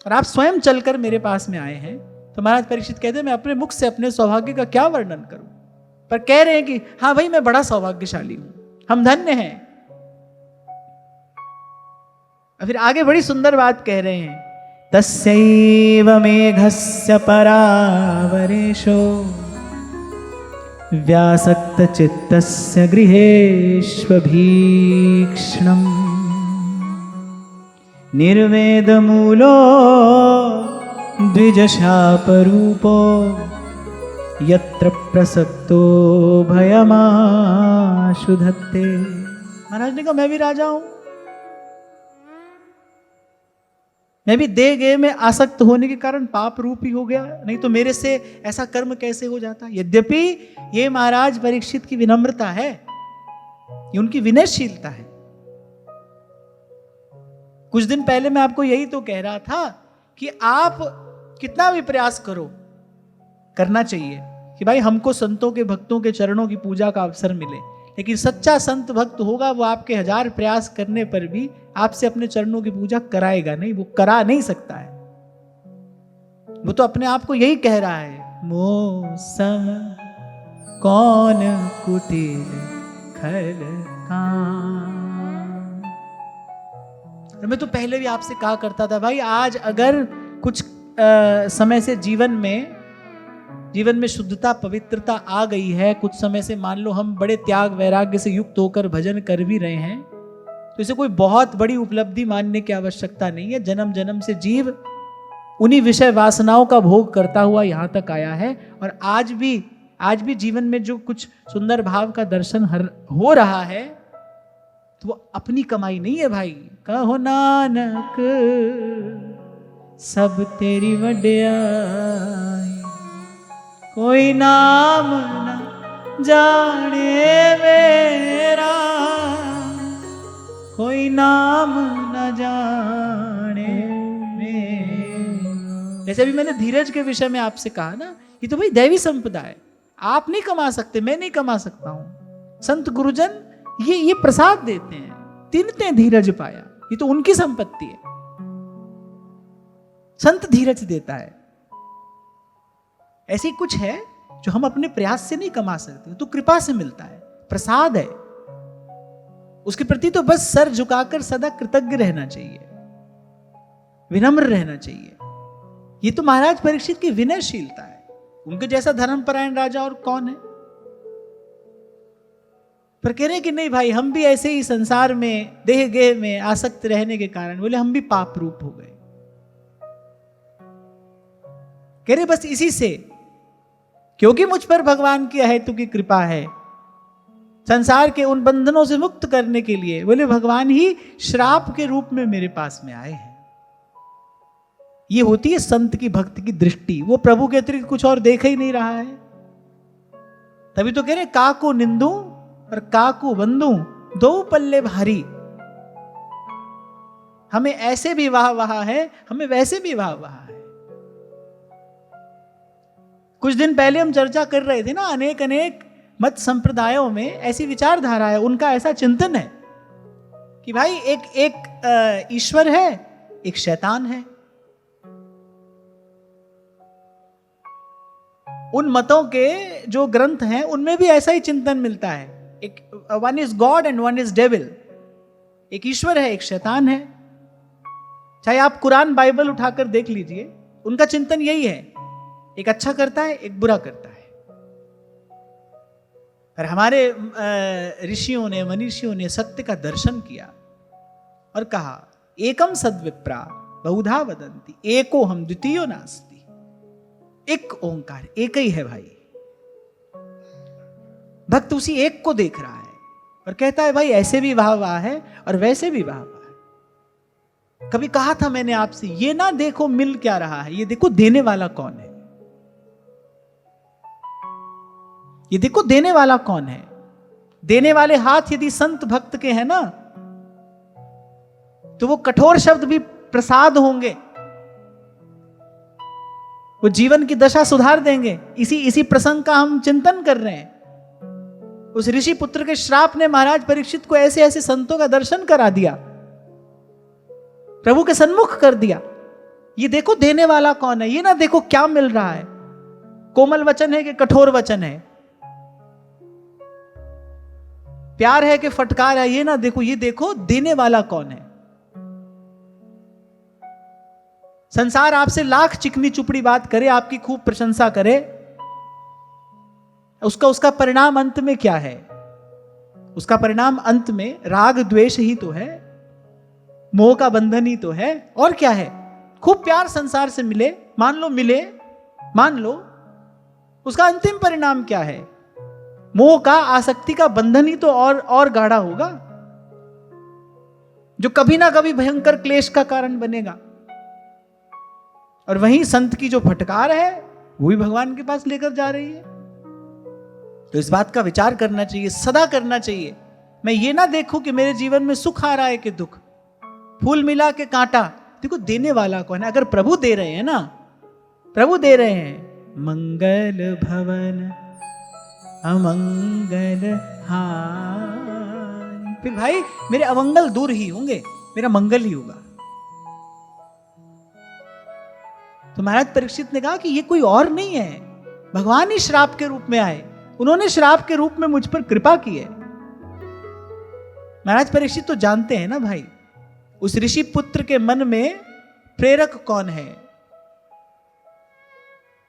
और आप स्वयं चलकर मेरे पास में आए हैं। तो महाराज परीक्षित कहते हैं मैं अपने मुख से अपने सौभाग्य का क्या वर्णन करूं, पर कह रहे हैं कि हाँ भाई मैं बड़ा सौभाग्यशाली हूं, हम धन्य हैं। और फिर आगे बड़ी सुंदर बात कह रहे हैं, तस्यैव मेघस्य परावरेशो व्यासक्त चित्तस्य गृहेष्वभीक्ष्णम् निर्वेदमूलो द्विजशापरूपो यत्र प्रसक्तो भयमाशु धत्ते। महाराज ने कहा मैं भी राजा हूं, मैं भी देह गेह में आसक्त होने के कारण पाप रूप ही हो गया, नहीं तो मेरे से ऐसा कर्म कैसे हो जाता। यद्यपि ये महाराज परीक्षित की विनम्रता है, ये उनकी विनयशीलता है। कुछ दिन पहले मैं आपको यही तो कह रहा था कि आप कितना भी प्रयास करो, करना चाहिए कि भाई हमको संतों के, भक्तों के चरणों की पूजा का अवसर मिले, लेकिन सच्चा संत भक्त होगा वो आपके 1000 प्रयास करने पर भी आपसे अपने चरणों की पूजा कराएगा नहीं, वो करा नहीं सकता है। वो तो अपने आप को यही कह रहा है, मौसम कौन कुटिल खल कान। मैं तो पहले भी आपसे कहा करता था भाई, आज अगर कुछ समय से जीवन में शुद्धता, पवित्रता आ गई है, कुछ समय से मान लो हम बड़े त्याग वैराग्य से युक्त होकर भजन कर भी रहे हैं, तो इसे कोई बहुत बड़ी उपलब्धि मानने की आवश्यकता नहीं है। जन्म जन्म से जीव उन्हीं विषय वासनाओं का भोग करता हुआ यहां तक आया है, और आज भी जीवन में जो कुछ सुंदर भाव का दर्शन हो रहा है तो वो अपनी कमाई नहीं है भाई। कहो नानक सब तेरी वड्याई, कोई नाम न जाने मेरा, कोई नाम न जाने मेरा। जैसे अभी मैंने धीरज के विषय में आपसे कहा ना, ये तो भाई दैवी संपदा है, आप नहीं कमा सकते, मैं नहीं कमा सकता हूं। संत गुरुजन ये प्रसाद देते हैं, तिनते धीरज पाया, ये तो उनकी संपत्ति है। संत धीरज देता है। ऐसी कुछ है जो हम अपने प्रयास से नहीं कमा सकते, तो कृपा से मिलता है, प्रसाद है। उसके प्रति तो बस सर झुकाकर सदा कृतज्ञ रहना चाहिए, विनम्र रहना चाहिए। ये तो महाराज परीक्षित की विनयशीलता है। उनके जैसा धर्मपरायण राजा और कौन है। पर कह रहे कि नहीं भाई, हम भी ऐसे ही संसार में देह गेह में आसक्त रहने के कारण बोले हम भी पाप रूप हो गए। कह रहे बस इसी से, क्योंकि मुझ पर भगवान की अहेतु की कृपा है, संसार के उन बंधनों से मुक्त करने के लिए बोले भगवान ही श्राप के रूप में मेरे पास में आए हैं। ये होती है संत की भक्त की दृष्टि, वो प्रभु के अतिरिक्त कुछ और देख ही नहीं रहा है। तभी तो कह रहे काको निंदू और काको बंदू दो पल्ले भारी। हमें ऐसे भी वाह वाह है, हमें वैसे भी वाह वाह है। कुछ दिन पहले हम चर्चा कर रहे थे ना, अनेक मत संप्रदायों में ऐसी विचारधारा है, उनका ऐसा चिंतन है कि भाई एक ईश्वर है, एक शैतान है। उन मतों के जो ग्रंथ हैं उनमें भी ऐसा ही चिंतन मिलता है। एक one is God and one is devil, एक ईश्वर है, एक शैतान है। चाहे आप कुरान बाइबल उठाकर देख लीजिए, उनका चिंतन यही है, एक अच्छा करता है, एक बुरा करता है। पर हमारे ऋषियों ने, मनीषियों ने सत्य का दर्शन किया और कहा एकम सद्विप्रा बहुधा वदंती एको हम द्वितीयो नास्ति। एक ओंकार, एक ही है भाई। भक्त उसी एक को देख रहा है और कहता है भाई ऐसे भी वाह वाह है और वैसे भी वाह वाह है। कभी कहा था मैंने आपसे, ये ना देखो मिल क्या रहा है, ये देखो देने वाला कौन है। ये देखो देने वाला कौन है। देने वाले हाथ यदि संत भक्त के हैं ना, तो वो कठोर शब्द भी प्रसाद होंगे, वो जीवन की दशा सुधार देंगे। इसी प्रसंग का हम चिंतन कर रहे हैं। उस ऋषि पुत्र के श्राप ने महाराज परीक्षित को ऐसे ऐसे संतों का दर्शन करा दिया, प्रभु के सन्मुख कर दिया। ये देखो देने वाला कौन है, ये ना देखो क्या मिल रहा है, कोमल वचन है कि कठोर वचन है, प्यार है कि फटकार है, ये ना देखो, ये देखो देने वाला कौन है। संसार आपसे लाख चिकनी चुपड़ी बात करे, आपकी खूब प्रशंसा करे, उसका परिणाम अंत में क्या है? उसका परिणाम अंत में राग द्वेष ही तो है, मोह का बंधन ही तो है, और क्या है? खूब प्यार संसार से मिले, मान लो मिले, मान लो, उसका अंतिम परिणाम क्या है? मोह का, आसक्ति का बंधन ही तो और गाढ़ा होगा, जो कभी ना कभी भयंकर क्लेश का कारण बनेगा। और वहीं संत की जो फटकार है वो भी भगवान के पास लेकर जा रही है। तो इस बात का विचार करना चाहिए, सदा करना चाहिए। मैं ये ना देखूं कि मेरे जीवन में सुख आ रहा है कि दुख, फूल मिला के कांटा। देखो देने वाला कौन है? अगर प्रभु दे रहे हैं ना, प्रभु दे रहे हैं, मंगल भवन अमंगल हानि, फिर भाई मेरे अमंगल दूर ही होंगे, मेरा मंगल ही होगा। तो महाराज परीक्षित ने कहा कि ये कोई और नहीं है, भगवान ही श्राप के रूप में आए, उन्होंने श्राप के रूप में मुझ पर कृपा की है। महाराज परीक्षित तो जानते हैं ना भाई, उस ऋषि पुत्र के मन में प्रेरक कौन है,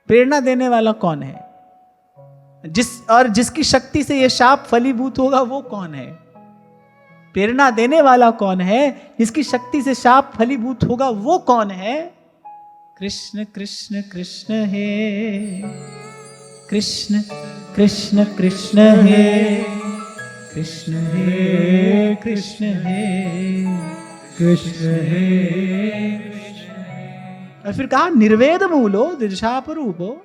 प्रेरणा देने वाला कौन है, जिसकी शक्ति से यह शाप फलीभूत होगा वो कौन है? प्रेरणा देने वाला कौन है, जिसकी शक्ति से शाप फलीभूत होगा वो कौन है? कृष्ण कृष्ण कृष्ण हे कृष्ण कृष्ण कृष्ण हे कृष्ण हे कृष्ण हे कृष्ण हे। और फिर कहा निर्वेद मूलो दिशाप रूपो।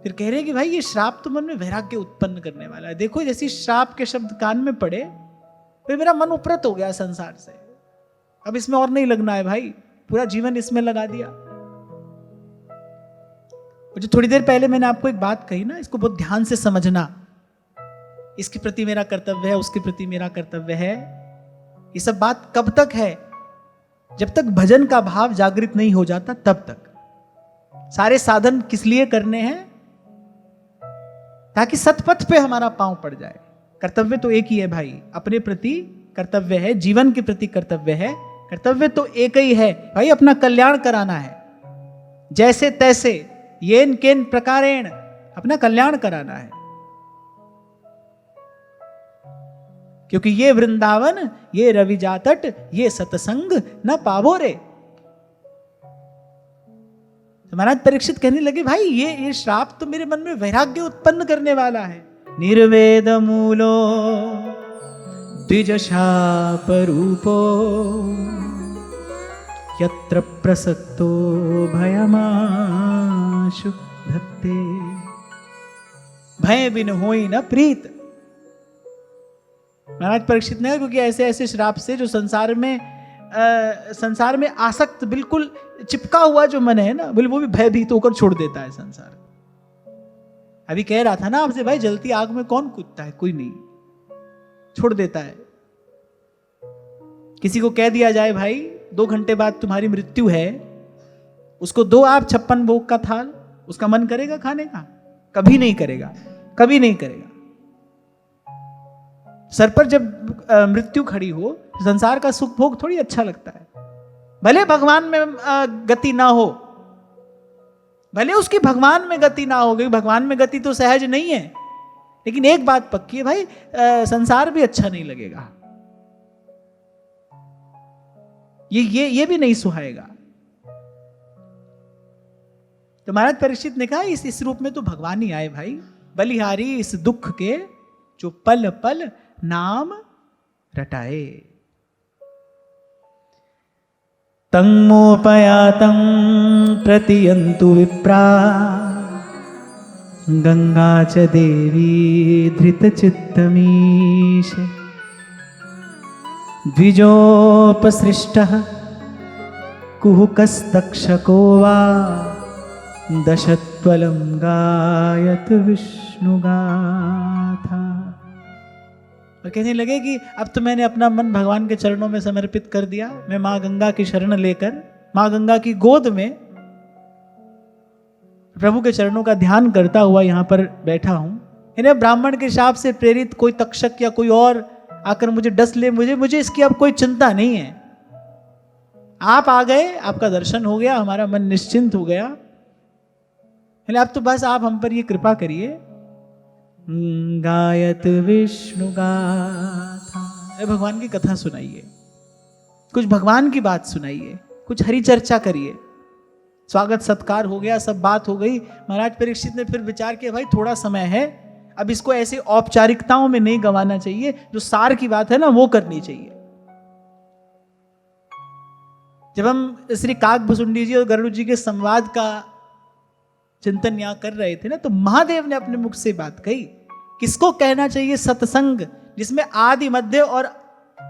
फिर कह रहे हैं कि भाई ये श्राप तो मन में वैराग्य उत्पन्न करने वाला है। देखो जैसी श्राप के शब्द कान में पड़े, फिर मेरा मन उपरत हो गया संसार से, अब इसमें और नहीं लगना है भाई, पूरा जीवन इसमें लगा दिया। जो थोड़ी देर पहले मैंने आपको एक बात कही ना, इसको बहुत ध्यान से समझना। इसके प्रति मेरा कर्तव्य है, उसके प्रति मेरा कर्तव्य है, ये सब बात कब तक है? जब तक भजन का भाव जागृत नहीं हो जाता तब तक। सारे साधन किस लिए करने हैं? ताकि सतपथ पे हमारा पांव पड़ जाए। कर्तव्य तो एक ही है भाई, अपने प्रति कर्तव्य है, जीवन के प्रति कर्तव्य है, कर्तव्य तो एक ही है भाई, अपना कल्याण कराना है, जैसे तैसे येन केन प्रकारेण अपना कल्याण कराना है। क्योंकि ये वृंदावन, ये रवि जातट, ये सतसंग न पावो रे। तो महाराज परीक्षित कहने लगे भाई ये श्राप तो मेरे मन में वैराग्य उत्पन्न करने वाला है। निर्वेद मूलो द्विज शाप रूपो यत्र प्रसक्तो भयमाशु धत्ते। भय बिन होई न प्रीत। महाराज परीक्षित ने, क्योंकि ऐसे ऐसे श्राप से जो संसार में आसक्त, बिल्कुल चिपका हुआ जो मन है ना, वो भी भयभीत होकर छोड़ देता है संसार। अभी कह रहा था ना आपसे, भाई जलती आग में कौन कूदता है? कोई नहीं, छोड़ देता है। किसी को कह दिया जाए भाई 2 घंटे बाद तुम्हारी मृत्यु है, उसको दो आप 56 भोग का थाल, उसका मन करेगा खाने का? कभी नहीं करेगा, कभी नहीं करेगा। सर पर जब मृत्यु खड़ी हो, संसार का सुख भोग थोड़ी अच्छा लगता है। भले भगवान में गति ना हो, भले उसकी भगवान में गति ना हो, क्योंकि भगवान में गति तो सहज नहीं है, लेकिन एक बात पक्की है भाई, संसार भी अच्छा नहीं लगेगा, ये भी नहीं सुहाएगा। तो महाराज परीक्षित ने कहा इस रूप में तो भगवान ही आए भाई, बलिहारी इस दुख के जो पल पल नाम रटाए। तंगमोपयातं प्रतियन्तु विप्रा गंगा च देवी धृतचित्तमीश द्विजोपसृष्टः कुहुकस्तक्षको वा दशत्वलं गायत विष्णुगाथा। और कहने लगे कि अब तो मैंने अपना मन भगवान के चरणों में समर्पित कर दिया, मैं माँ गंगा की शरण लेकर माँ गंगा की गोद में प्रभु के चरणों का ध्यान करता हुआ यहाँ पर बैठा हूँ। इन्हें ब्राह्मण के शाप से प्रेरित कोई तक्षक या कोई और आकर मुझे डस ले, मुझे इसकी अब कोई चिंता नहीं है। आप आ गए, आपका दर्शन हो गया, हमारा मन निश्चिंत हो गया। अब तो बस आप हम पर ये कृपा करिए। गायत विष्णु गाथा, भगवान की कथा सुनाइए, कुछ भगवान की बात सुनाइए, कुछ हरि चर्चा करिए। स्वागत सत्कार हो गया, सब बात हो गई। महाराज परीक्षित ने फिर विचार किया भाई थोड़ा समय है, अब इसको ऐसे औपचारिकताओं में नहीं गंवाना चाहिए, जो सार की बात है ना वो करनी चाहिए। जब हम श्री काकभुसुंडी जी और गरुड़ जी के संवाद का चिंतन यहां कर रहे थे ना, तो महादेव ने अपने मुख से बात कही, किसको कहना चाहिए सत्संग, जिसमें आदि मध्य और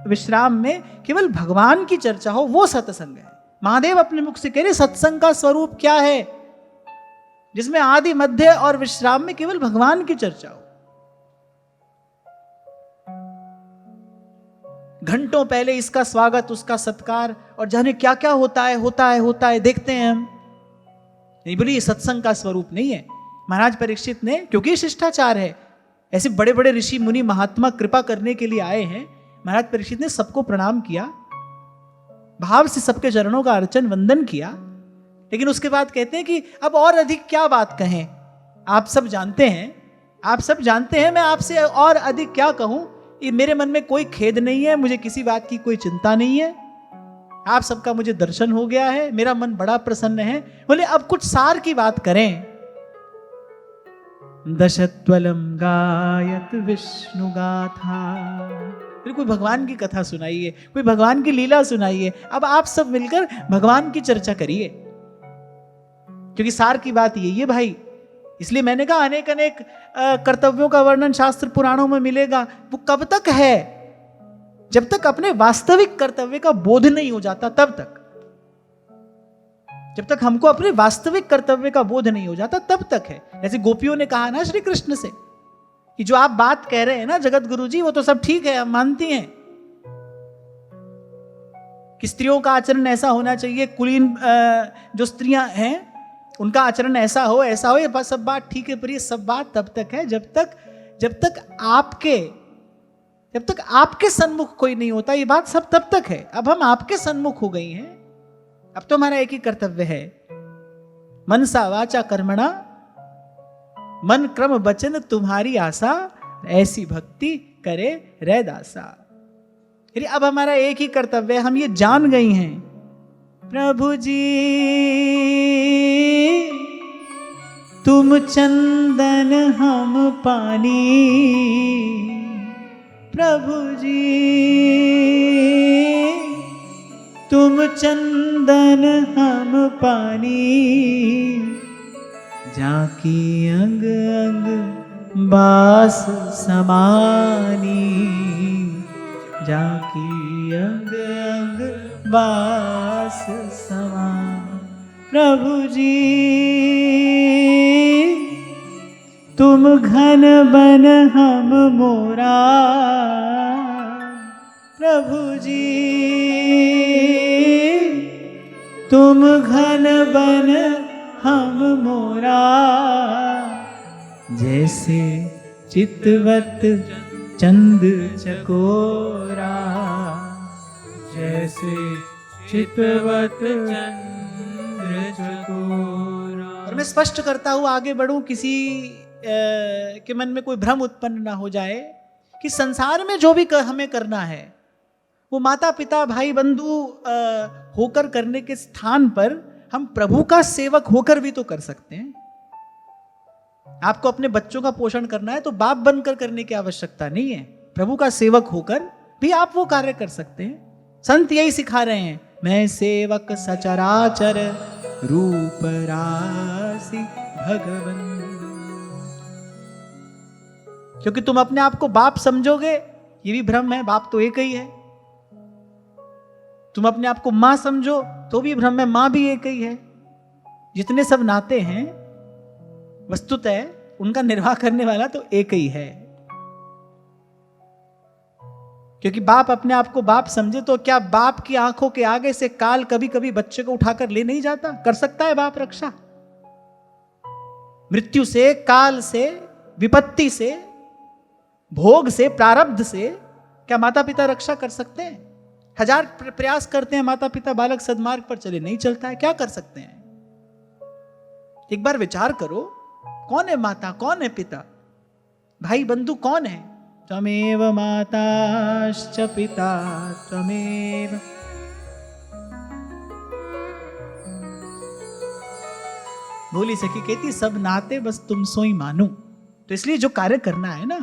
विश्राम में केवल भगवान की चर्चा हो, वो सत्संग है। महादेव अपने मुख से कह रहे सत्संग का स्वरूप क्या है, जिसमें आदि मध्य और विश्राम में केवल भगवान की चर्चा हो। घंटों पहले इसका स्वागत, उसका सत्कार, और जाने क्या क्या होता है देखते हैं हम। नहीं बोली ये सत्संग का स्वरूप नहीं है। महाराज परीक्षित ने, क्योंकि शिष्टाचार है, ऐसे बड़े बड़े ऋषि मुनि महात्मा कृपा करने के लिए आए हैं, महाराज परीक्षित ने सबको प्रणाम किया, भाव से सबके चरणों का अर्चन वंदन किया। लेकिन उसके बाद कहते हैं कि अब और अधिक क्या बात कहें, आप सब जानते हैं, मैं आपसे और अधिक क्या कहूं। ये मेरे मन में कोई खेद नहीं है, मुझे किसी बात की कोई चिंता नहीं है, आप सबका मुझे दर्शन हो गया है, मेरा मन बड़ा प्रसन्न है। बोले अब कुछ सार की बात करें। दशत्वलम गायत विष्णु गाथा, फिर कोई भगवान की कथा सुनाइए, कोई भगवान की लीला सुनाइए। अब आप सब मिलकर भगवान की चर्चा करिए, क्योंकि सार की बात यही है भाई। इसलिए मैंने कहा अनेक अनेक कर्तव्यों का वर्णन शास्त्र पुराणों में मिलेगा। वो कब तक है? जब तक अपने वास्तविक कर्तव्य का बोध नहीं हो जाता, तब तक। जब तक हमको अपने वास्तविक कर्तव्य का बोध नहीं हो जाता, तब तक है। जैसे गोपियों ने कहा ना श्री कृष्ण से कि जो आप बात कह रहे हैं ना जगत गुरु जी, वो तो सब ठीक है, हम मानती हैं कि स्त्रियों का आचरण ऐसा होना चाहिए, कुलीन जो स्त्रियां हैं उनका आचरण ऐसा हो, ये सब बात ठीक है। पर ये सब बात तब तक है जब तक आपके सन्मुख कोई नहीं होता। ये बात सब तब तक है। अब हम आपके सन्मुख हो गई हैं, अब तो हमारा एक ही कर्तव्य है, मनसा वाचा कर्मणा, मन क्रम वचन तुम्हारी आशा, ऐसी भक्ति करे रे दासा। अब हमारा एक ही कर्तव्य, हम ये जान गई हैं प्रभु जी तुम चंदन हम पानी, प्रभु जी तुम चंदन हम पानी, जाकी अंग अंग बास समानी, जाकी अंग अंग बास समान। प्रभु जी तुम घन बन हम मोरा, प्रभु जी तुम घन बन हम मोरा, जैसे चितवत चंद चकोरा। जैसे चितवत चंद्र चकोरा। और मैं स्पष्ट करता हुआ आगे बढ़ूं, किसी के मन में कोई भ्रम उत्पन्न ना हो जाए कि संसार में जो भी हमें करना है वो माता पिता भाई बंधु होकर करने के स्थान पर हम प्रभु का सेवक होकर भी तो कर सकते हैं। आपको अपने बच्चों का पोषण करना है तो बाप बनकर करने की आवश्यकता नहीं है, प्रभु का सेवक होकर भी आप वो कार्य कर सकते हैं। संत यही सिखा रहे हैं, मैं सेवक सचराचर रूप राशि भगवन। क्योंकि तुम अपने आप को बाप समझोगे, ये भी भ्रम है, बाप तो एक ही है। तुम अपने आप को मां समझो तो भी भ्रम है, मां भी एक ही है। जितने सब नाते हैं वस्तुतः उनका निर्वाह करने वाला तो एक ही है। क्योंकि बाप अपने आप को बाप समझे तो क्या बाप की आंखों के आगे से काल कभी कभी बच्चे को उठाकर ले नहीं जाता? कर सकता है बाप रक्षा? मृत्यु से, काल से, विपत्ति से, भोग से, प्रारब्ध से क्या माता पिता रक्षा कर सकते हैं? हजार प्रयास करते हैं माता पिता, बालक सद्मार्ग पर चले, नहीं चलता है। क्या कर सकते हैं? एक बार विचार करो, कौन है माता, कौन है पिता, भाई बंधु कौन है? त्वमेव माताश्च पिता त्वमेव। भोली सखी कहती सब नाते बस तुम सोई मानू। तो इसलिए जो कार्य करना है ना,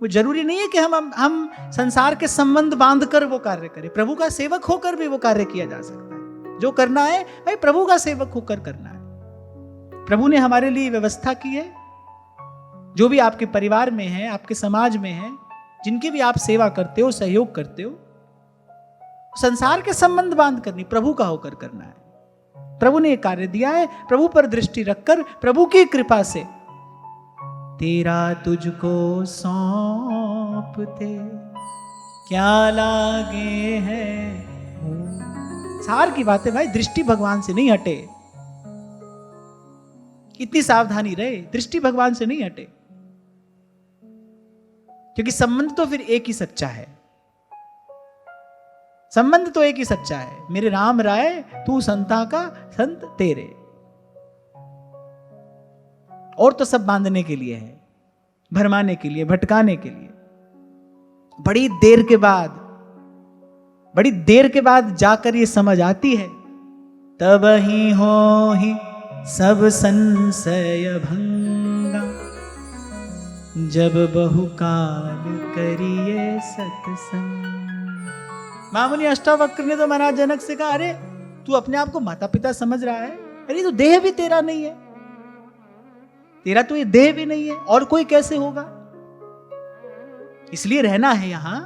वो जरूरी नहीं है कि हम संसार के संबंध बांधकर वो कार्य करें। प्रभु का सेवक होकर भी वो कार्य किया जा सकता है। जो करना है भाई प्रभु का सेवक होकर करना है। प्रभु ने हमारे लिए व्यवस्था की है। जो भी आपके परिवार में है, आपके समाज में है, जिनकी भी आप सेवा करते हो, सहयोग करते हो, संसार के संबंध बांध करनी, प्रभु का होकर करना है। प्रभु ने एक कार्य दिया है, प्रभु पर दृष्टि रखकर प्रभु की कृपा से तेरा तुझको सौंपते क्या लागे है। सार की बात है भाई, दृष्टि भगवान से नहीं हटे। इतनी सावधानी रहे, दृष्टि भगवान से नहीं हटे। क्योंकि संबंध तो फिर एक ही सच्चा है। संबंध तो एक ही सच्चा है। मेरे राम राय तू संता का संत तेरे। और तो सब बांधने के लिए है, भरमाने के लिए, भटकाने के लिए। बड़ी देर के बाद जाकर ये समझ आती है, तब ही हो ही सब संशय भंगा, जब बहुकाल करिए सत्संग। मामुनि अष्टावक्र ने तो महाराज जनक से कहा, अरे तू अपने आप को माता पिता समझ रहा है? अरे तो देह भी तेरा नहीं है, तेरा तो ये देह भी नहीं है, और कोई कैसे होगा? इसलिए रहना है यहां।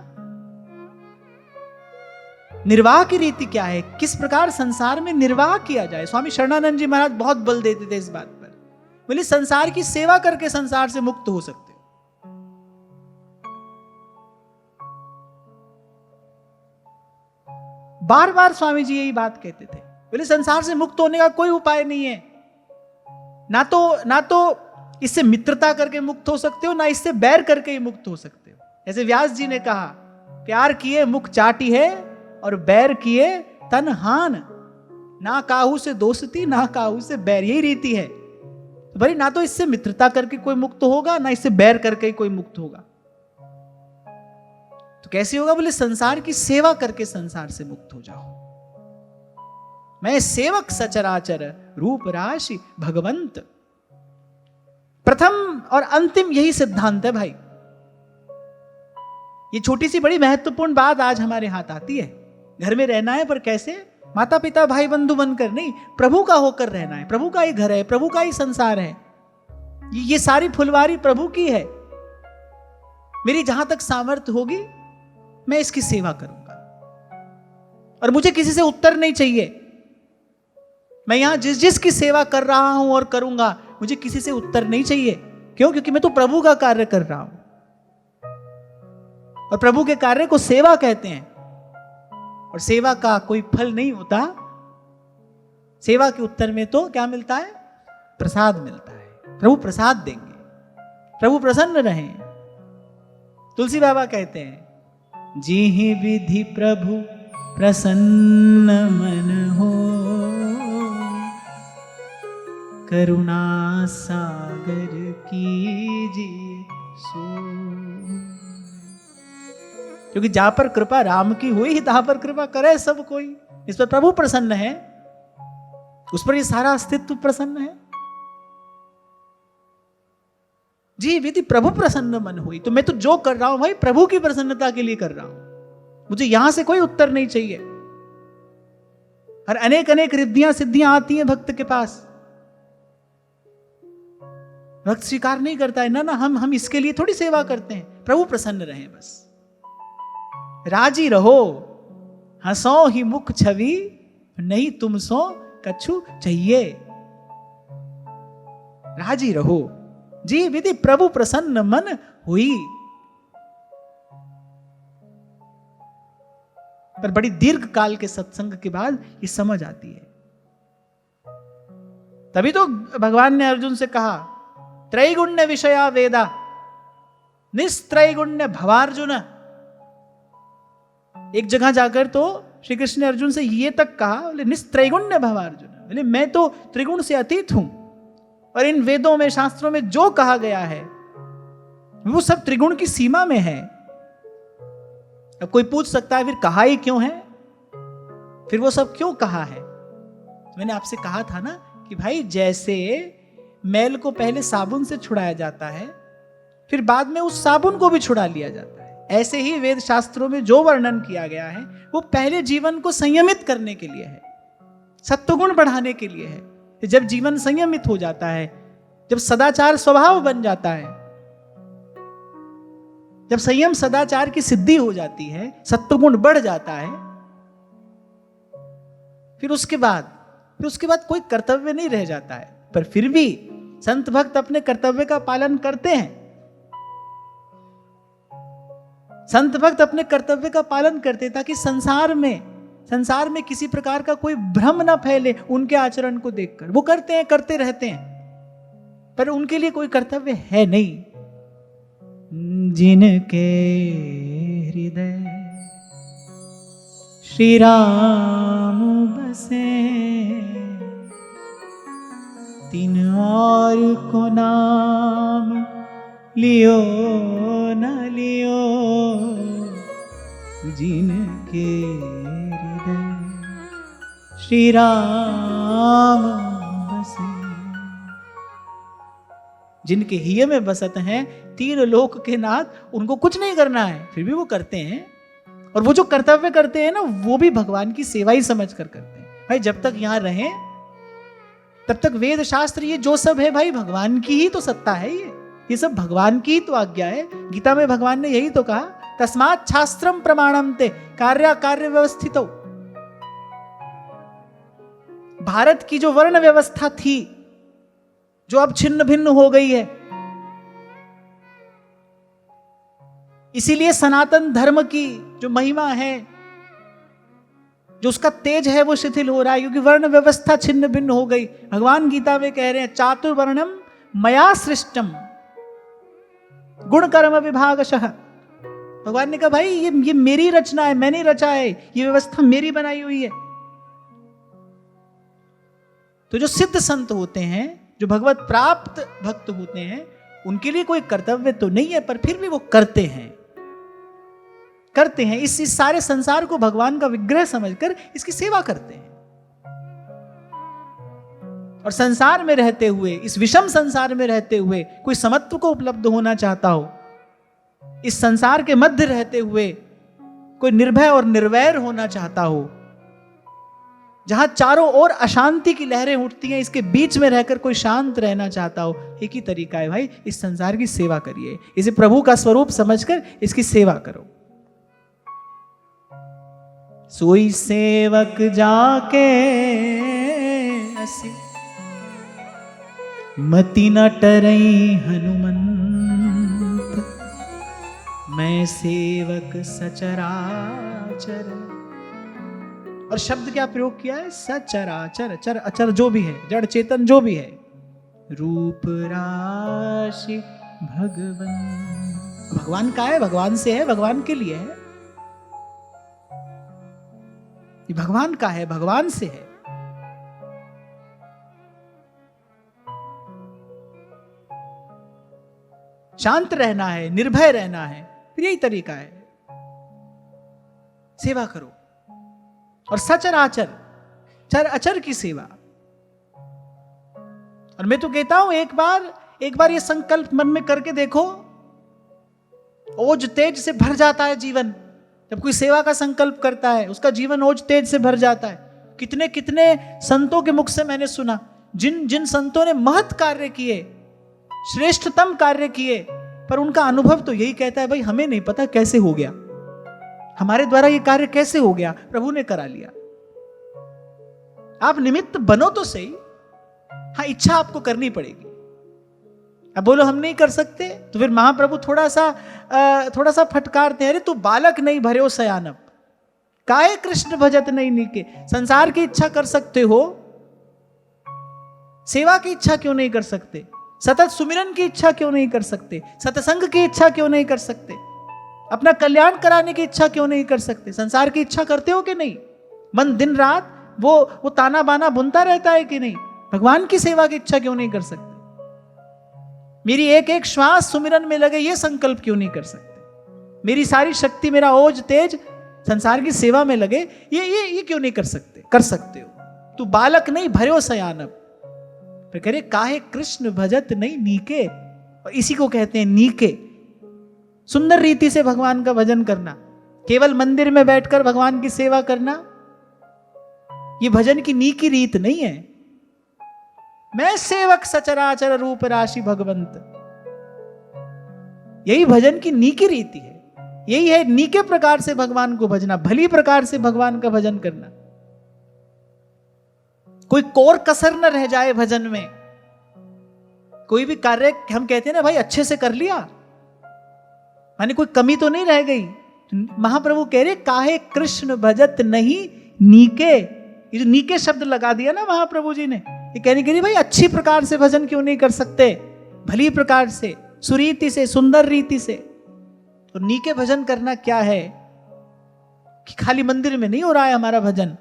निर्वाह की रीति क्या है, किस प्रकार संसार में निर्वाह किया जाए? स्वामी शरणानंद जी महाराज बहुत बल देते थे इस बात पर। बोले संसार की सेवा करके संसार से मुक्त हो सकते हो। बार बार स्वामी जी यही बात कहते थे। बोले संसार से मुक्त होने का कोई उपाय नहीं है। ना तो इससे मित्रता करके मुक्त हो सकते हो, ना इससे बैर करके ही मुक्त हो सकते हो। जैसे व्यास जी ने कहा, प्यार किए मुख चाटी है और बैर किए तन हान। ना काहू से दोस्ती, ना काहू से बैर, यही रीति है। तो भाई ना तो इससे मित्रता करके कोई मुक्त होगा, ना इससे बैर करके कोई मुक्त होगा। तो कैसे होगा? बोले संसार की सेवा करके संसार से मुक्त हो जाओ। मैं सेवक सचराचर रूप राशि भगवंत। प्रथम और अंतिम यही सिद्धांत है भाई। ये छोटी सी बड़ी महत्वपूर्ण बात आज हमारे हाथ आती है। घर में रहना है, पर कैसे? माता पिता भाई बंधु बनकर नहीं, प्रभु का होकर रहना है। प्रभु का ही घर है, प्रभु का ही संसार है। ये सारी फुलवारी प्रभु की है। मेरी जहां तक सामर्थ्य होगी मैं इसकी सेवा करूंगा, और मुझे किसी से उत्तर नहीं चाहिए। मैं यहां जिसकी सेवा कर रहा हूं और करूंगा, मुझे किसी से उत्तर नहीं चाहिए। क्यों? क्योंकि मैं तो प्रभु का कार्य कर रहा हूं, और प्रभु के कार्य को सेवा कहते हैं। और सेवा का कोई फल नहीं होता। सेवा के उत्तर में तो क्या मिलता है? प्रसाद मिलता है। प्रभु प्रसाद देंगे, प्रभु प्रसन्न रहें। तुलसी बाबा कहते हैं, जिहि विधि प्रभु प्रसन्न मन हो, करुणा सागर कीजिए सो। क्योंकि जहां पर कृपा राम की हुई तहां पर कृपा करे सब कोई। इस पर प्रभु प्रसन्न है, उस पर ये सारा अस्तित्व प्रसन्न है। जी विधि प्रभु प्रसन्न मन हुई। तो मैं तो जो कर रहा हूं भाई प्रभु की प्रसन्नता के लिए कर रहा हूं, मुझे यहां से कोई उत्तर नहीं चाहिए। और अनेक अनेक रिद्धियां सिद्धियां आती हैं भक्त के पास, भक्त स्वीकार नहीं करता है। ना हम इसके लिए थोड़ी सेवा करते हैं, प्रभु प्रसन्न रहे बस। राजी रहो हंसो ही मुख छवि, नहीं तुम सो कछु चाहिए। राजी रहो जी विधि प्रभु प्रसन्न मन हुई। पर बड़ी दीर्घ काल के सत्संग के बाद ये समझ आती है। तभी तो भगवान ने अर्जुन से कहा, त्रैगुण्य विषया वेदा निस्त्रैगुण्य भवार्जुन। एक जगह जाकर तो श्री कृष्ण ने अर्जुन से ये तक कहा, बोले निस्त्रैगुण्य भवार्जुन, बोले मैं तो त्रिगुण से अतीत हूं, और इन वेदों में शास्त्रों में जो कहा गया है वो सब त्रिगुण की सीमा में है। अब कोई पूछ सकता है फिर कहा ही क्यों है, फिर वो सब क्यों कहा है। तो मैंने आपसे कहा था ना कि भाई जैसे मैल को पहले साबुन से छुड़ाया जाता है, फिर बाद में उस साबुन को भी छुड़ा लिया जाता है, ऐसे ही वेद शास्त्रों में जो वर्णन किया गया है वो पहले जीवन को संयमित करने के लिए है, सत्वगुण बढ़ाने के लिए है। जब जीवन संयमित हो जाता है, जब सदाचार स्वभाव बन जाता है, जब संयम सदाचार की सिद्धि हो जाती है, सत्वगुण बढ़ जाता है, फिर उसके बाद कोई कर्तव्य नहीं रह जाता है। पर फिर भी संत भक्त अपने कर्तव्य का पालन करते हैं। संत भक्त अपने कर्तव्य का पालन करते ताकि संसार में किसी प्रकार का कोई भ्रम ना फैले उनके आचरण को देखकर। वो करते हैं, करते रहते हैं, पर उनके लिए कोई कर्तव्य है नहीं। जिनके हृदय श्री राम बसे, तिन और को नाम लियो न लियो। जिनके हृदय श्री राम बसे, जिनके हिय में बसत हैं तीन लोक के नाथ, उनको कुछ नहीं करना है फिर भी वो करते हैं। और वो जो कर्तव्य करते हैं ना, वो भी भगवान की सेवा ही समझ कर करते हैं। भाई जब तक यहां रहें तब तक वेद शास्त्र ये जो सब है भाई भगवान की ही तो सत्ता है। ये सब भगवान की ही तो आज्ञा है। गीता में भगवान ने यही तो कहा, तस्मात् शास्त्रम प्रमाणम ते कार्य कार्य व्यवस्थितो। भारत की जो वर्ण व्यवस्था थी, जो अब छिन्न भिन्न हो गई है, इसीलिए सनातन धर्म की जो महिमा है, जो उसका तेज है, वो शिथिल हो रहा है, क्योंकि वर्ण व्यवस्था छिन्न भिन्न हो गई। भगवान गीता में कह रहे हैं, चातुर्वर्णम मया सृष्टम गुण कर्म विभागशः। भगवान ने कहा भाई ये मेरी रचना है, मैंने रचा है, ये व्यवस्था मेरी बनाई हुई है। तो जो सिद्ध संत होते हैं, जो भगवत प्राप्त भक्त होते हैं, उनके लिए कोई कर्तव्य तो नहीं है, पर फिर भी वो करते हैं। इस सारे संसार को भगवान का विग्रह समझकर इसकी सेवा करते हैं। और संसार में रहते हुए, इस विषम संसार में रहते हुए कोई समत्व को उपलब्ध होना चाहता हो, इस संसार के मध्य रहते हुए कोई निर्भय और निर्वैर होना चाहता हो, जहां चारों ओर अशांति की लहरें उठती हैं, इसके बीच में रहकर कोई शांत रहना चाहता हो, एक ही तरीका है भाई, इस संसार की सेवा करिए। इसे प्रभु का स्वरूप समझकर इसकी सेवा करो। सोई सेवक जाके असी, मति न टरई हनुमंत। मैं सेवक सचराचर। और शब्द क्या प्रयोग किया है? सचराचर। चर अचर जो भी है, जड़ चेतन जो भी है, रूप राशि भगवन। भगवान का है, भगवान से है, भगवान के लिए है। ये भगवान का है, भगवान से है। शांत रहना है, निर्भय रहना है, फिर यही तरीका है। सेवा करो और सचर आचर, चर अचर की सेवा। और मैं तो कहता हूं एक बार ये संकल्प मन में करके देखो, ओज तेज से भर जाता है जीवन। जब कोई सेवा का संकल्प करता है, उसका जीवन ओज तेज से भर जाता है। कितने कितने संतों के मुख से मैंने सुना, जिन जिन संतों ने महत् कार्य किए, श्रेष्ठतम कार्य किए, पर उनका अनुभव तो यही कहता है, भाई हमें नहीं पता कैसे हो गया, हमारे द्वारा ये कार्य कैसे हो गया, प्रभु ने करा लिया। आप निमित्त बनो तो सही, हाँ इच्छा आपको करनी पड़ेगी। अब बोलो हम नहीं कर सकते, तो फिर महाप्रभु थोड़ा सा फटकारते हैं, अरे तू बालक नहीं भरे सयानप, काहे कृष्ण भजत नहीं नीके। संसार की इच्छा कर सकते हो, सेवा की इच्छा क्यों नहीं कर सकते? सतत सुमिरन की इच्छा क्यों नहीं कर सकते? सत्संग की इच्छा क्यों नहीं कर सकते? अपना कल्याण कराने की इच्छा क्यों नहीं कर सकते? संसार की इच्छा करते हो कि नहीं? मन दिन रात वो ताना बाना बुनता रहता है कि नहीं? भगवान की सेवा की इच्छा क्यों नहीं कर सकते? मेरी एक एक श्वास सुमिरन में लगे, ये संकल्प क्यों नहीं कर सकते? मेरी सारी शक्ति, मेरा ओज तेज संसार की सेवा में लगे, ये क्यों नहीं कर सकते? कर सकते हो। तू बालक नहीं भर्यो सयानप, फिर करे काहे कृष्ण भजत नहीं नीके। और इसी को कहते हैं नीके। सुंदर रीति से भगवान का भजन करना, केवल मंदिर में बैठकर भगवान की सेवा करना, ये भजन की नीकी रीत नहीं है। मैं सेवक सचराचर रूप राशि भगवंत, यही भजन की नीकी रीति है। यही है नीके प्रकार से भगवान को भजना, भली प्रकार से भगवान का भजन करना। कोई कोर कसर न रह जाए भजन में। कोई भी कार्य हम कहते हैं ना भाई अच्छे से कर लिया, माने कोई कमी तो नहीं रह गई। महाप्रभु कह रहे काहे कृष्ण भजत नहीं नीके। ये जो नीके शब्द लगा दिया ना महाप्रभु जी ने, ये कहने के लिए भाई अच्छी प्रकार से भजन क्यों नहीं कर सकते, भली प्रकार से, सुरीति से, सुंदर रीति से। तो नीके भजन करना क्या है कि खाली मंदिर में नहीं हो रहा है हमारा भजन।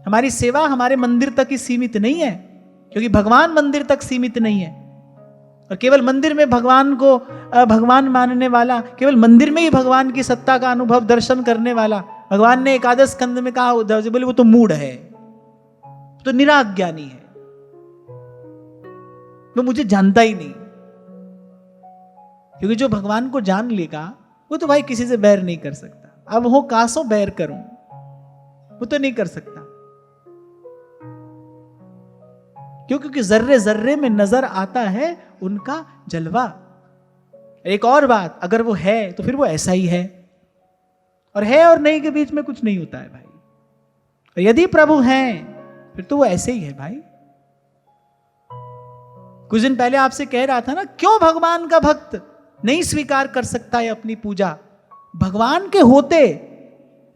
हमारी सेवा हमारे मंदिर तक ही सीमित नहीं है, क्योंकि भगवान मंदिर तक सीमित नहीं है। और केवल मंदिर में भगवान को भगवान मानने वाला, केवल मंदिर में ही भगवान की सत्ता का अनुभव दर्शन करने वाला, भगवान ने एकादश स्कंद में कहा उद्धव जी बोले वो तो मूढ़ है, तो निराज्ञानी है, वो मुझे जानता ही नहीं। क्योंकि जो भगवान को जान लेगा वो तो भाई किसी से बैर नहीं कर सकता। अब हो कासों बैर करूं, वो तो नहीं कर सकता। क्योंकि जर्रे जर्रे में नजर आता है उनका जलवा। एक और बात, अगर वो है तो फिर वो ऐसा ही है, और है और नहीं के बीच में कुछ नहीं होता है भाई। और यदि प्रभु हैं फिर तो वो ऐसे ही है भाई। कुछ दिन पहले आपसे कह रहा था ना, क्यों भगवान का भक्त नहीं स्वीकार कर सकता है अपनी पूजा? भगवान के होते,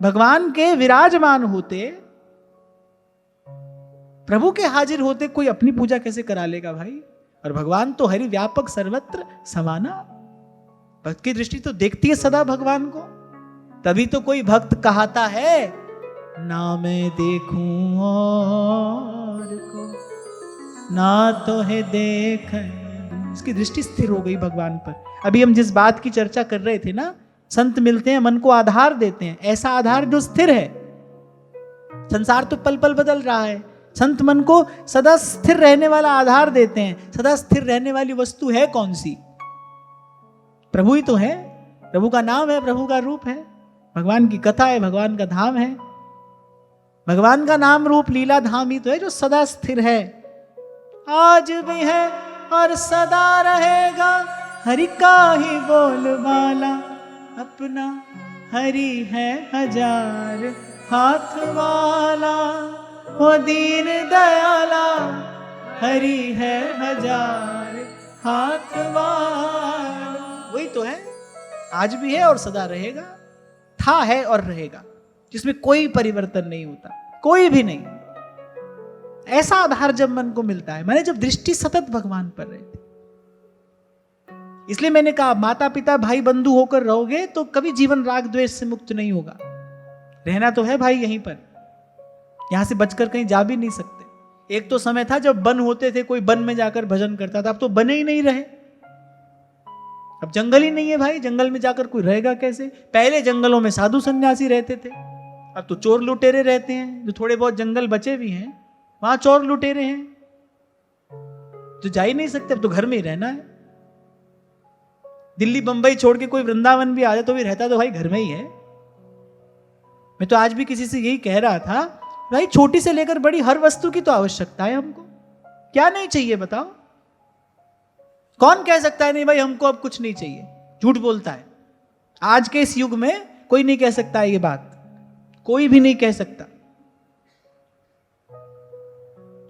भगवान के विराजमान होते, प्रभु के हाजिर होते कोई अपनी पूजा कैसे करा लेगा भाई? और भगवान तो हरि व्यापक सर्वत्र समाना। भक्त की दृष्टि तो देखती है सदा भगवान को। तभी तो कोई भक्त कहता है ना मैं देखूं और को, ना तो है देख। इसकी दृष्टि स्थिर हो गई भगवान पर। अभी हम जिस बात की चर्चा कर रहे थे ना, संत मिलते हैं, मन को आधार देते हैं, ऐसा आधार जो स्थिर है। संसार तो पल पल बदल रहा है, संत मन को सदा स्थिर रहने वाला आधार देते हैं। सदा स्थिर रहने वाली वस्तु है कौन सी? प्रभु ही तो है। प्रभु का नाम है, प्रभु का रूप है, भगवान की कथा है, भगवान का धाम है। भगवान का नाम रूप लीला धाम ही तो है जो सदा स्थिर है। आज भी है और सदा रहेगा, हरि का ही बोलबाला, अपना हरि है हजार हाथ वाला, वो दीन दयाला, हरि है हजार हाथ वाला। वही तो है, आज भी है और सदा रहेगा, था है और रहेगा, जिसमें कोई परिवर्तन नहीं होता, कोई भी नहीं। ऐसा आधार जब मन को मिलता है, मैंने जब दृष्टि सतत भगवान पर रहती, इसलिए मैंने कहा माता पिता भाई बंधु होकर रहोगे तो कभी जीवन राग द्वेष से मुक्त नहीं होगा। रहना तो है भाई यहीं पर, यहां से बचकर कहीं जा भी नहीं सकते। एक तो समय था जब वन होते थे, कोई वन में जाकर भजन करता था, अब तो बने ही नहीं रहे। अब जंगल ही नहीं है भाई, जंगल में जाकर कोई रहेगा कैसे? पहले जंगलों में साधु सन्यासी रहते थे, अब तो चोर लुटेरे रहते हैं। जो थोड़े बहुत जंगल बचे भी हैं वहां चोर लुटेरे हैं, तो जा ही नहीं सकते, अब तो घर में ही रहना है। दिल्ली बंबई छोड़ के कोई वृंदावन भी आ जाए तो भी रहता तो भाई घर में ही है। मैं तो आज भी किसी से यही कह रहा था, भाई छोटी से लेकर बड़ी हर वस्तु की तो आवश्यकता है हमको, क्या नहीं चाहिए बताओ? कौन कह सकता है नहीं भाई हमको अब कुछ नहीं चाहिए? झूठ बोलता है। आज के इस युग में कोई नहीं कह सकता है ये बात, कोई भी नहीं कह सकता।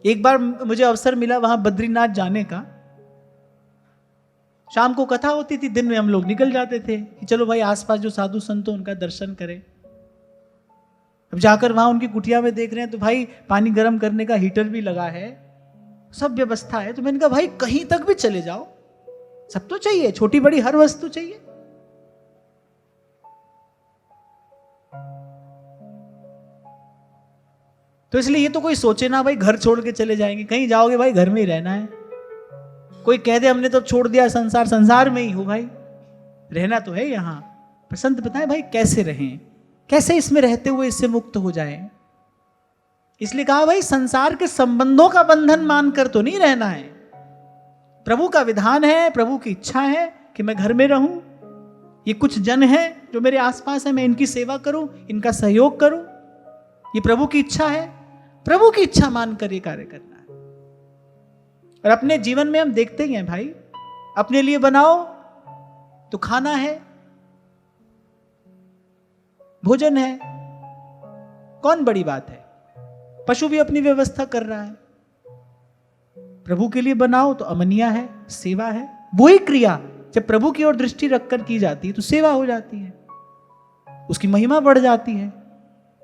एक बार मुझे अवसर मिला वहां बद्रीनाथ जाने का। शाम को कथा होती थी, दिन में हम लोग निकल जाते थे कि चलो भाई आसपास जो साधु संत हो उनका दर्शन करें। अब जाकर वहां उनकी कुटिया में देख रहे हैं तो भाई पानी गर्म करने का हीटर भी लगा है, सब व्यवस्था है। तो मैंने कहा भाई कहीं तक भी चले जाओ, सब तो चाहिए, छोटी बड़ी हर वस्तु चाहिए। तो इसलिए ये तो कोई सोचे ना भाई घर छोड़ के चले जाएंगे, कहीं जाओगे भाई घर में ही रहना है। कोई कह दे हमने तो छोड़ दिया संसार, संसार में ही हो भाई, रहना तो है यहां। पर संत बताएं भाई कैसे रहें, कैसे इसमें रहते हुए इससे मुक्त हो जाएं। इसलिए कहा भाई संसार के संबंधों का बंधन मानकर तो नहीं रहना है। प्रभु का विधान है, प्रभु की इच्छा है कि मैं घर में रहूं, ये कुछ जन है जो मेरे आसपास है, मैं इनकी सेवा करूं, इनका सहयोग करूं, ये प्रभु की इच्छा है। प्रभु की इच्छा मानकर ये कार्य करना है। और अपने जीवन में हम देखते ही हैं भाई, अपने लिए बनाओ तो खाना है, भोजन है, कौन बड़ी बात है? पशु भी अपनी व्यवस्था कर रहा है। प्रभु के लिए बनाओ तो अमनिया है, सेवा है। वही क्रिया जब प्रभु की ओर दृष्टि रखकर की जाती है तो सेवा हो जाती है, उसकी महिमा बढ़ जाती है,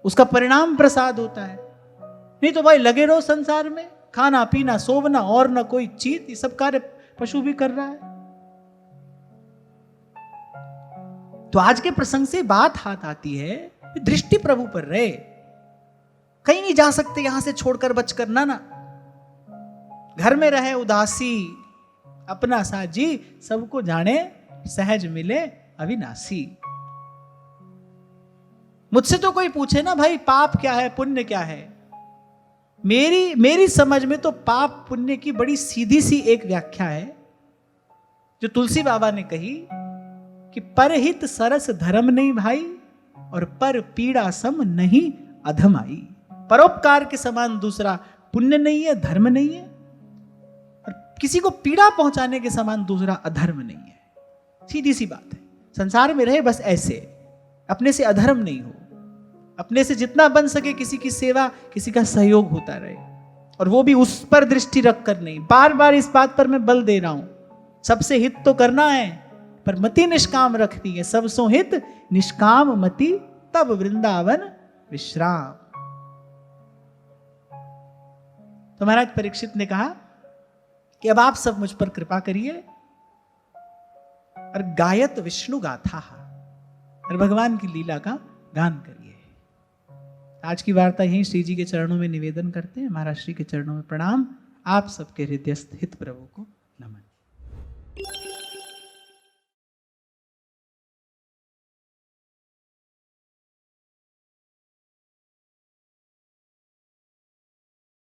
उसका परिणाम प्रसाद होता है। नहीं तो भाई लगे रहो संसार में, खाना पीना सोवना और ना कोई चीज, ये सब कार्य पशु भी कर रहा है। तो आज के प्रसंग से बात हाथ आती है, दृष्टि प्रभु पर रहे, कहीं नहीं जा सकते यहां से छोड़कर बचकर ना घर में रहे उदासी, अपना साजी सबको जाने, सहज मिले अविनाशी। मुझसे तो कोई पूछे ना भाई पाप क्या है पुण्य क्या है, मेरी समझ में तो पाप पुण्य की बड़ी सीधी सी एक व्याख्या है जो तुलसी बाबा ने कही कि परहित सरस धर्म नहीं भाई और पर पीड़ा सम नहीं अधम आई। परोपकार के समान दूसरा पुण्य नहीं है, धर्म नहीं है, और किसी को पीड़ा पहुंचाने के समान दूसरा अधर्म नहीं है। सीधी सी बात है। संसार में रहे बस ऐसे, अपने से अधर्म नहीं हो, अपने से जितना बन सके किसी की सेवा, किसी का सहयोग होता रहे, और वो भी उस पर दृष्टि रखकर नहीं। बार बार इस बात पर मैं बल दे रहा हूं, सबसे हित तो करना है पर मति निष्काम रखती है। सब सो हित निष्काम मति तब वृंदावन विश्राम। तो महाराज परीक्षित ने कहा कि अब आप सब मुझ पर कृपा करिए और गायत विष्णु गाथा, और भगवान की लीला का गान करिए। आज की वार्ता यहीं श्री जी के चरणों में निवेदन करते हैं। महाराज श्री के चरणों में प्रणाम। आप सबके हृदयस्थ हित प्रभु को नमन।